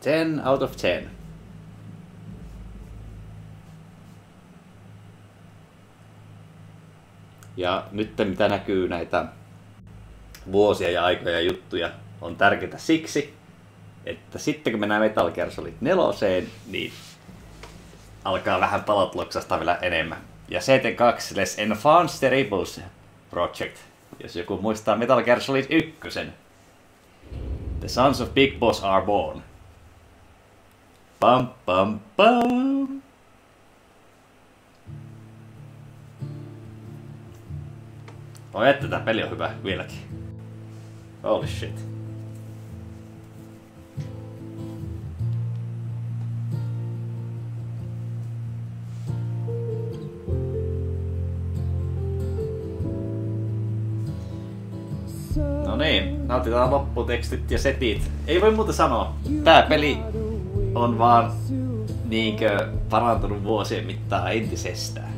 10 out of 10. Ja nyt mitä näkyy näitä vuosia ja aikoja juttuja on tärkeää siksi, että sitten kun mennään Metal Gear Solid 4, niin alkaa vähän palat loksastaa vielä enemmän. Ja CT2 Les Enfants Terribles Project, jos joku muistaa Metal Gear Solid 1. The Sons of Big Boss are born. Pam pam pam. Oi että tää peli on hyvä vieläkin. Holy shit. No niin, nautitaan lopputekstit ja setit. Ei voi muuta sanoa. Tää peli on vaan niinkö parantunut vuosien mittaan entisestään.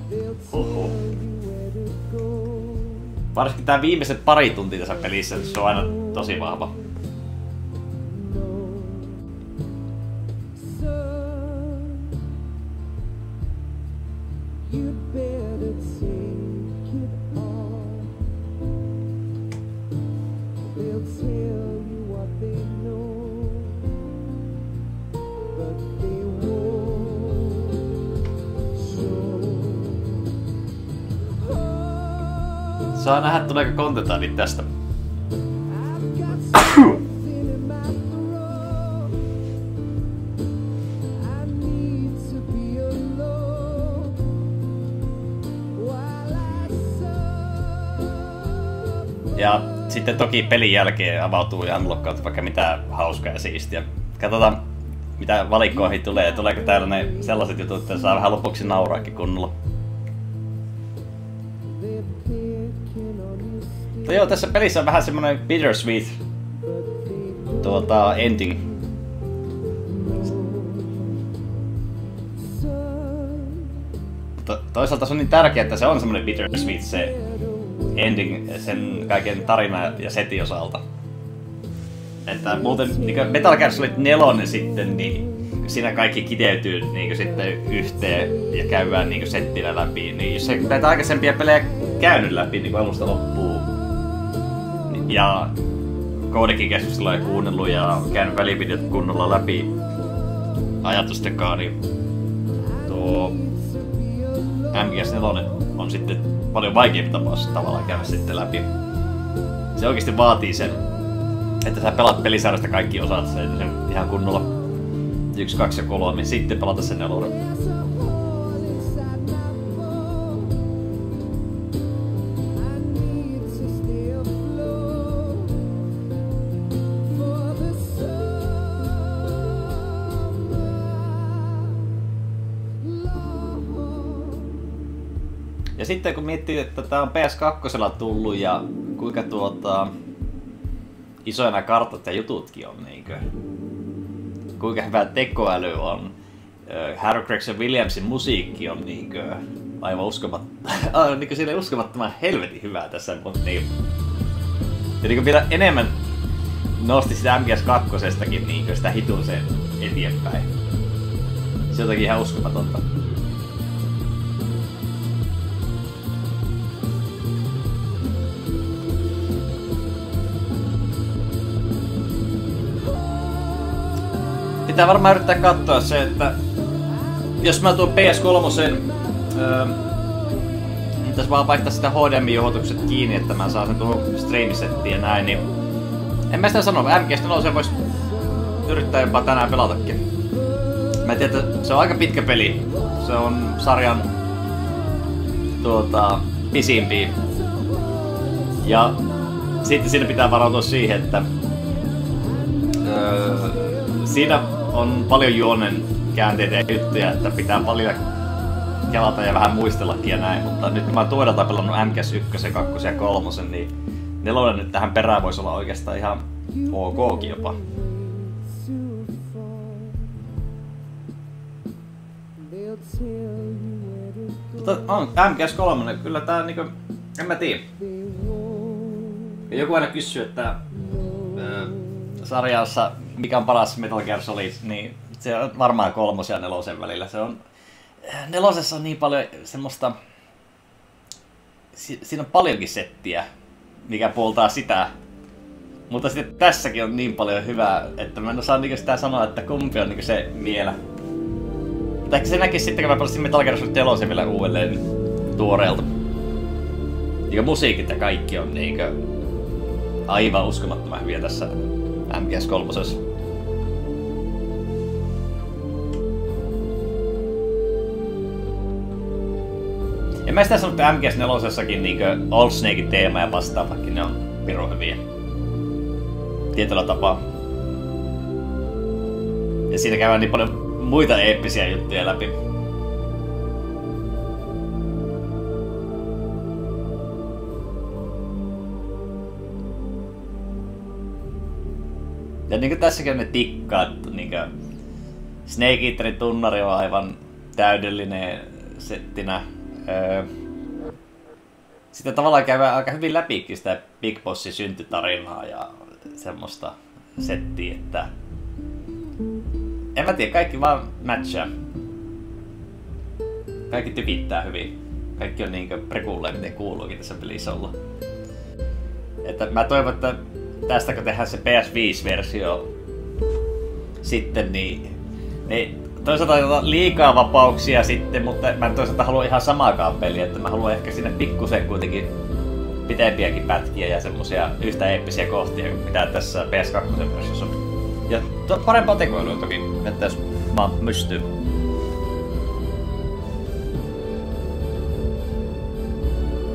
Huhhuh. Varsinkin tää viimeiset pari tuntia tässä pelissä, se on aina tosi vahva. Saa nähdä, tuleeko kontentaanit tästä. Ja sitten toki pelin jälkeen avautuu ja unlockautuu vaikka mitä hauskaa ja siistiä. Katsotaan mitä valikkoihin tulee ja tuleeko täällä ne sellaiset jutut, että saa vähän lopuksi nauraakin kunnolla. Mutta joo, tässä pelissä on vähän semmonen bittersweet ending. Mutta toisaalta se on niin tärkeää, että se on semmonen bittersweet se ending sen kaiken tarinan ja setin osalta. Että muuten niin Metal Gear Solid 4 sitten, niin siinä kaikki kiteytyy niin sitten yhteen ja käydään niin settinä läpi. Niin jos ei näitä aikaisempia pelejä käynyt läpi niin alusta loppuun ja koodekin keskustelua ja kuunnellut ja käynyt välivideot kunnolla läpi ajatustenkaan, niin tuo MGS4 on sitten paljon vaikeampi tapaus tavallaan käydä sitten läpi. Se oikeasti vaatii sen, että sä pelaat pelisarjasta kaikki osat sen ihan kunnolla 1, 2 ja 3, niin sitten pelata sen 4. Ja sitten kun miettii, että tää on PS2 tullut ja kuinka isoja nämä kartat ja jututkin on, niinkö? Kuinka hyvä tekoäly on. Harry Gregson Williamsin musiikki on niinkö aivan uskomattoman helvetin hyvää tässä. Niin. Ja niin vielä enemmän nosti sitä MGS2:stakin niinkö sitä hituuseen eteenpäin. Se on jotenkin ihan uskomatonta. Pitää varmaan yrittää katsoa se, että jos mä tuon PS3, pitäis vaan vaihtaa sitä HDMI-johdotukset kiinni, että mä saan sen tuohon streamisettiin ja näin, niin en mä sitä sano, MGS4 vois yrittää jopa tänään pelatakin. Mä tiedän, että se on aika pitkä peli. Se on sarjan pisimpiä. Ja sitten siinä pitää varautua siihen, että siinä on paljon juonen käänteitä ja juttuja, että pitää paljon kelata ja vähän muistellakin ja näin, mutta nyt kun mä oon tuodelta pelannut MGS1, 2 ja 3, niin 4 nyt tähän perään voisi olla oikeastaan ihan okkin jopa. Mutta on MGS3, kyllä tää niinku, en mä tiedä. Joku aina kysyy, että sarjassa mikä on paras Metal Gear Solid, niin se on varmaan 3 ja 4 välillä. Se on 4 on niin paljon semmoista, siinä on paljonkin settiä, mikä puoltaa sitä. Mutta sitten tässäkin on niin paljon hyvää, että mä en osaa niinku sitä sanoa, että kumpi on niinku se vielä. Mutta ehkä se näkisi sitten, kun mä palasin Metal Gear Solid 4 vielä uudelleen tuoreelta. Niinku musiikit ja kaikki on niinku aivan uskomattoman hyviä tässä MGS3. Ja mä sitä sanonut, että MGS4:ssakin niinku Old Snakein teema ja vastaavatkin, ne on pirun hyviä. Tietyllä tapaa. Ja siinä käydään niin paljon muita eeppisiä juttuja läpi. Ja niinku tässäkin ne tikkaat, niinku Snake Eaterin tunnari on aivan täydellinen settinä. Sitten tavallaan käydään aika hyvin läpikin sitä Big Bossin syntytarinaa ja semmoista settiä, että en mä tiedä, kaikki vaan matchaa. Kaikki tykittää hyvin. Kaikki on niinkö prekulleen, miten kuuluukin tässä pelissä olla. Että mä toivon, että tästä kun tehdään se PS5-versio sitten, niin toisaalta liikaa vapauksia sitten, mutta mä en toisaalta halua ihan samaakaan peliä, että mä haluan ehkä sinne pikkusen kuitenkin pitempiäkin pätkiä ja semmosia yhtä eeppisiä kohtia kuin mitä tässä PS2-versiossa on. Ja parempaa tekoilua toki, että jos mä pystyy.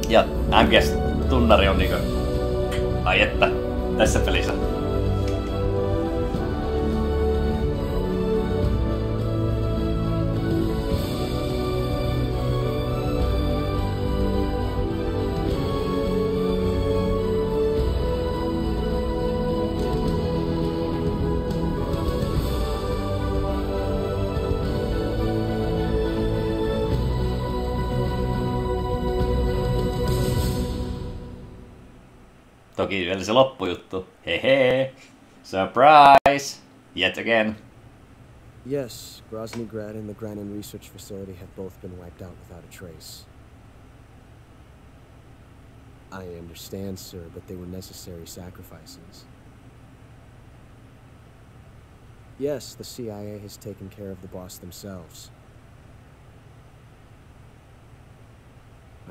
Ja MGS-tunnari on niinku, ai että, tässä pelissä. Toki vielä se loppujuttu. Hehe. Surprise! Yet again. Yes, Groznygrad and the Granin Research Facility have both been wiped out without a trace. I understand, sir, but they were necessary sacrifices. Yes, the CIA has taken care of the boss themselves.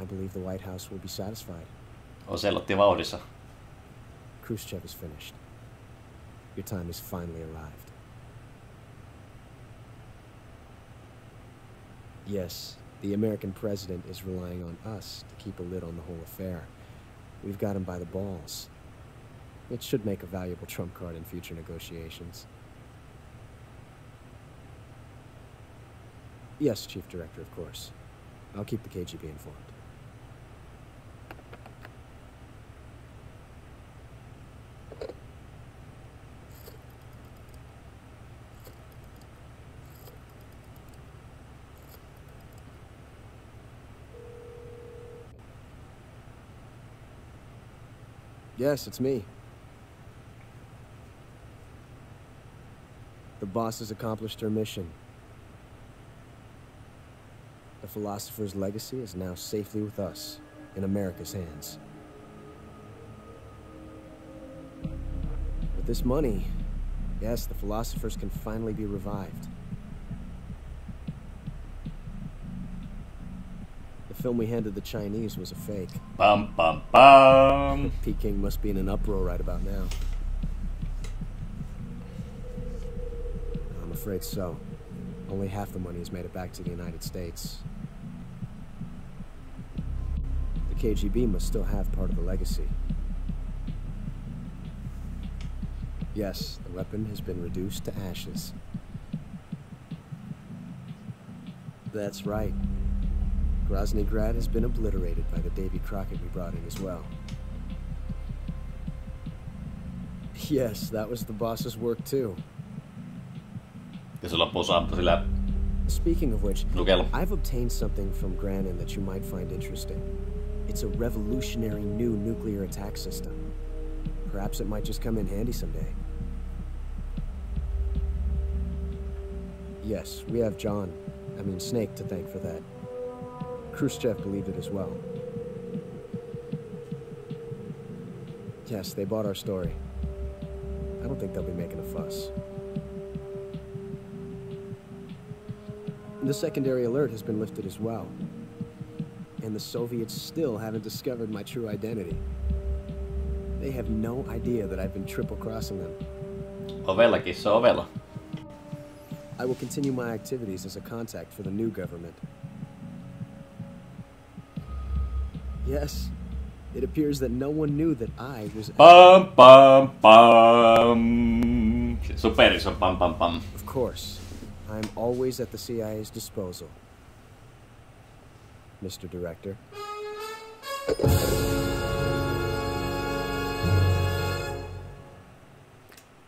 I believe the White House will be satisfied. Oselotti vauhdissa. Khrushchev is finished. Your time has finally arrived. Yes, the American president is relying on us to keep a lid on the whole affair. We've got him by the balls. It should make a valuable trump card in future negotiations. Yes, Chief Director, of course. I'll keep the KGB informed. Yes, it's me. The boss has accomplished her mission. The philosopher's legacy is now safely with us, in America's hands. With this money, yes, the philosophers can finally be revived. The film we handed the Chinese was a fake. Bum bum bum. Peking must be in an uproar right about now. I'm afraid so. Only half the money has made it back to the United States. The KGB must still have part of the legacy. Yes, the weapon has been reduced to ashes. That's right. Groznygrad has been obliterated by the Davy Crockett we brought in as well. Yes, that was the boss's work too. Speaking of which, I've obtained something from Granin that you might find interesting. It's a revolutionary new nuclear attack system. Perhaps it might just come in handy someday. Yes, we have Snake to thank for that. Khrushchev believed it as well. Yes, they bought our story. I don't think they'll be making a fuss. The secondary alert has been lifted as well. And the Soviets still haven't discovered my true identity. They have no idea that I've been triple-crossing them. Ovellakin se ovella. I will continue my activities as a contact for the new government. Yes, it appears that no one knew that I was... Pam, pam, pam. Super iso pam, pam, pam. Of course, I'm always at the CIA's disposal, Mr. Director.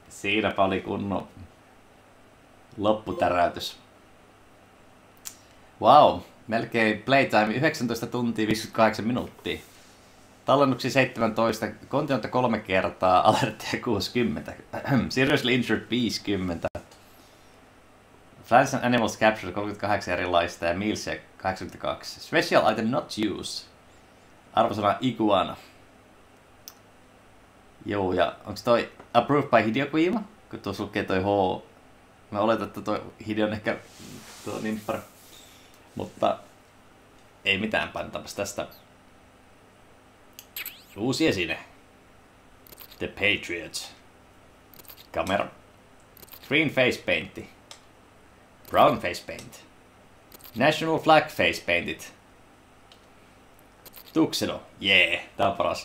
Siinäpä oli kunnon lopputäräytys. Wow, melkein playtime 19 tuntia 58 minuuttia. Tallennuksia 17, kontiolta 3 kertaa, alertteja 60. Seriously injured 50. Plants and animals captured 38 erilaista ja mealsia 82. Special item not used. Arvosana iguana. Joo, ja onks toi approved by Hideo Kojima? Kun tuossa lukee toi H. Mä oletan, että toi Hideo on ehkä tuo nimppari. Mutta ei mitään, painetaanpas tästä. Uusi esine. The Patriots. Kamera. Green face paintti. Brown face paint. National flag face painted. Tuxedo. Yeah, tää on paras.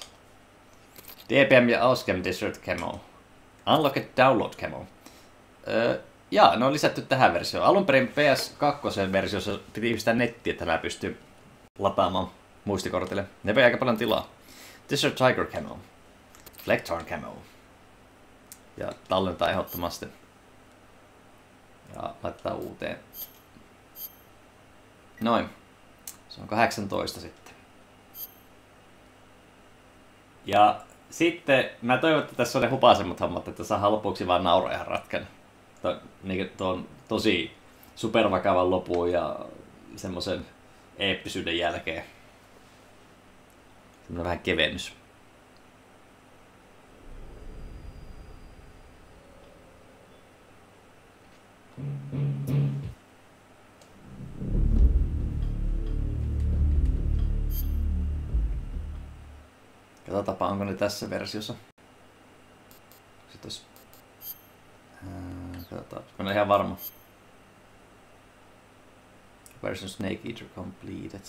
DPM ja Auscam Desert Camo. Unlocked Download Camo. Jaa, ne on lisätty tähän versioon. Alun perin PS2 versiossa piti yhdistää nettiä, että nämä pystyy lataamaan muistikortille. Ne vei aika paljon tilaa. Desert Tiger Camo. Flectorn Camo. Ja tallentaa ehdottomasti. Ja laitetaan uuteen. Noin. Se on 18 sitten. Ja sitten mä toivon, että tässä on ne hupaisemmat hommat, että saadaan lopuksi vaan nauraa ihan ratken. Tuon tosi supervakavan lopun ja semmoisen eeppisyyden jälkeen. Semmoinen vähän kevennys. Katsotaanpa, onko ne tässä versiossa. Katsotaan, mä olen ihan varma. Version Snake Eater completed.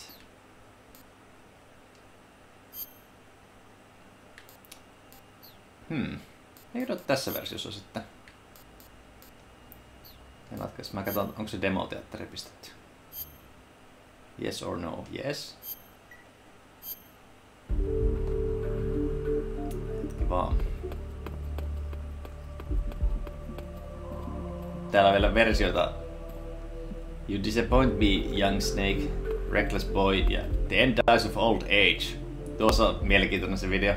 Eikö ole tässä versiossa sitten? Mä katson, onko se demoteatteri pistetty. Yes or no? Yes. Hetki vaan. Täällä on vielä versioita. You disappoint me, young snake, reckless boy ja the end dies of old age. Tuossa on mielenkiintoinen se video.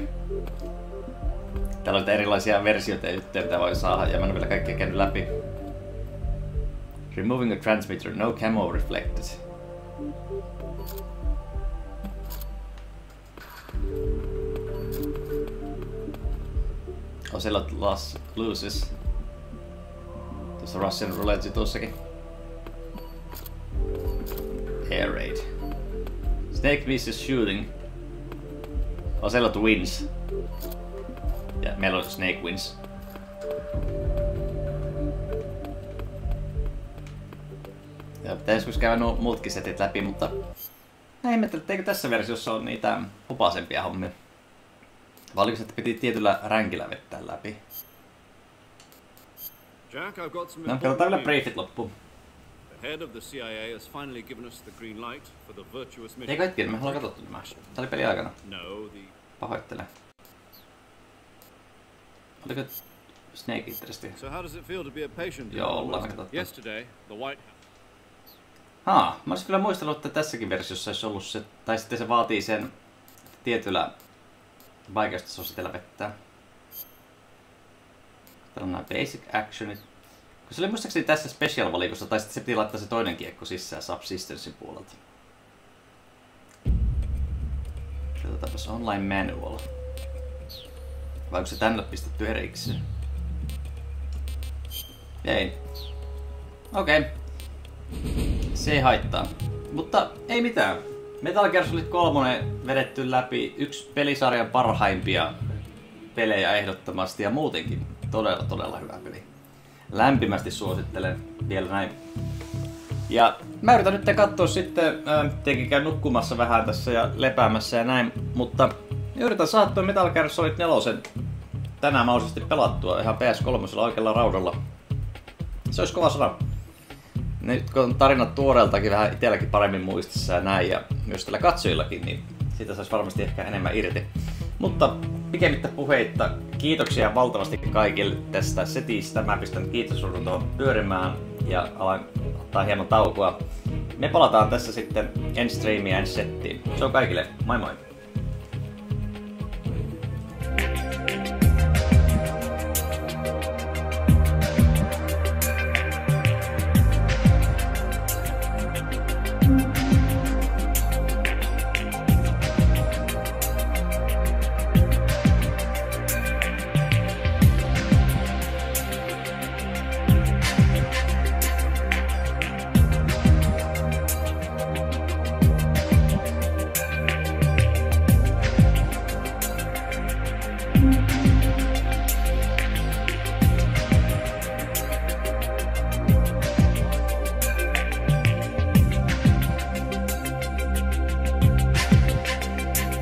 Täällä on erilaisia versioita ja juttuja, mitä voi saada, ja mä en ole vielä kaikkea käynyt läpi. Removing a transmitter, no camo reflected. Ocelot loses. Tuossa Russian roulette tuossakin. Air raid. Snake misses shooting. Ocelot wins. Ja meillä on Snake wins. Ja pitäis käydä nuo muutkin setit läpi, mutta mä ihmettelin, etteikö tässä versiossa ole niitä hupasempia hommia. Vai oliko se, että piti tietyllä ränkillä vettää läpi? Jack, I've got some no, katsotaan vielä briefit loppuun. The head of the CIA has finally given us the green light for the virtuous mission. Eikö hetken, me ollaan katsottu nämä. Tää oli peli aikana. No, the... Pahoittelen. Oliko Snake Eateristä? So how does it feel to be a patient? Joo, ollaan katsottu. Yesterday, the White Haa, mä olisin kyllä muistellut, että tässäkin versiossa olisi ollut se, tai sitten se vaatii sen tietyllä vaikeustasolla sitä vettää. Täällä on nämä basic actionit. Se oli muistaakseni tässä special-valikossa, tai sitten se piti laittaa se toinen kiekko sisään Subsistencein puolelta. Katsotaanpas online manual. Vai onko se tänne pistetty erikseen? Ei. Okei. Se ei haittaa. Mutta ei mitään. Metal Gear Solid 3 vedetty läpi, yksi pelisarjan parhaimpia pelejä ehdottomasti ja muutenkin todella hyvä peli. Lämpimästi suosittelen vielä näin. Ja mä yritän nyt katsoa sitten, tietenkin käyn nukkumassa vähän tässä ja lepäämässä ja näin, mutta yritän saada tuon Metal Gear Solid 4 tänään mahdollisesti pelattua ihan PS3 oikealla raudalla. Se olisi kova sana. Nyt kun on tarinat tuoreeltakin vähän itselläkin paremmin muistissa ja näin, ja myös tällä katsojillakin, niin siitä saisi varmasti ehkä enemmän irti. Mutta pikemmittä puheitta, kiitoksia valtavasti kaikille tästä setistä. Mä pistän kiitosruudun tuohon pyörimään ja alan ottaa hieman taukoa. Me palataan tässä sitten ensi streamiin ja ensi settiin. Se on kaikille, moi moi!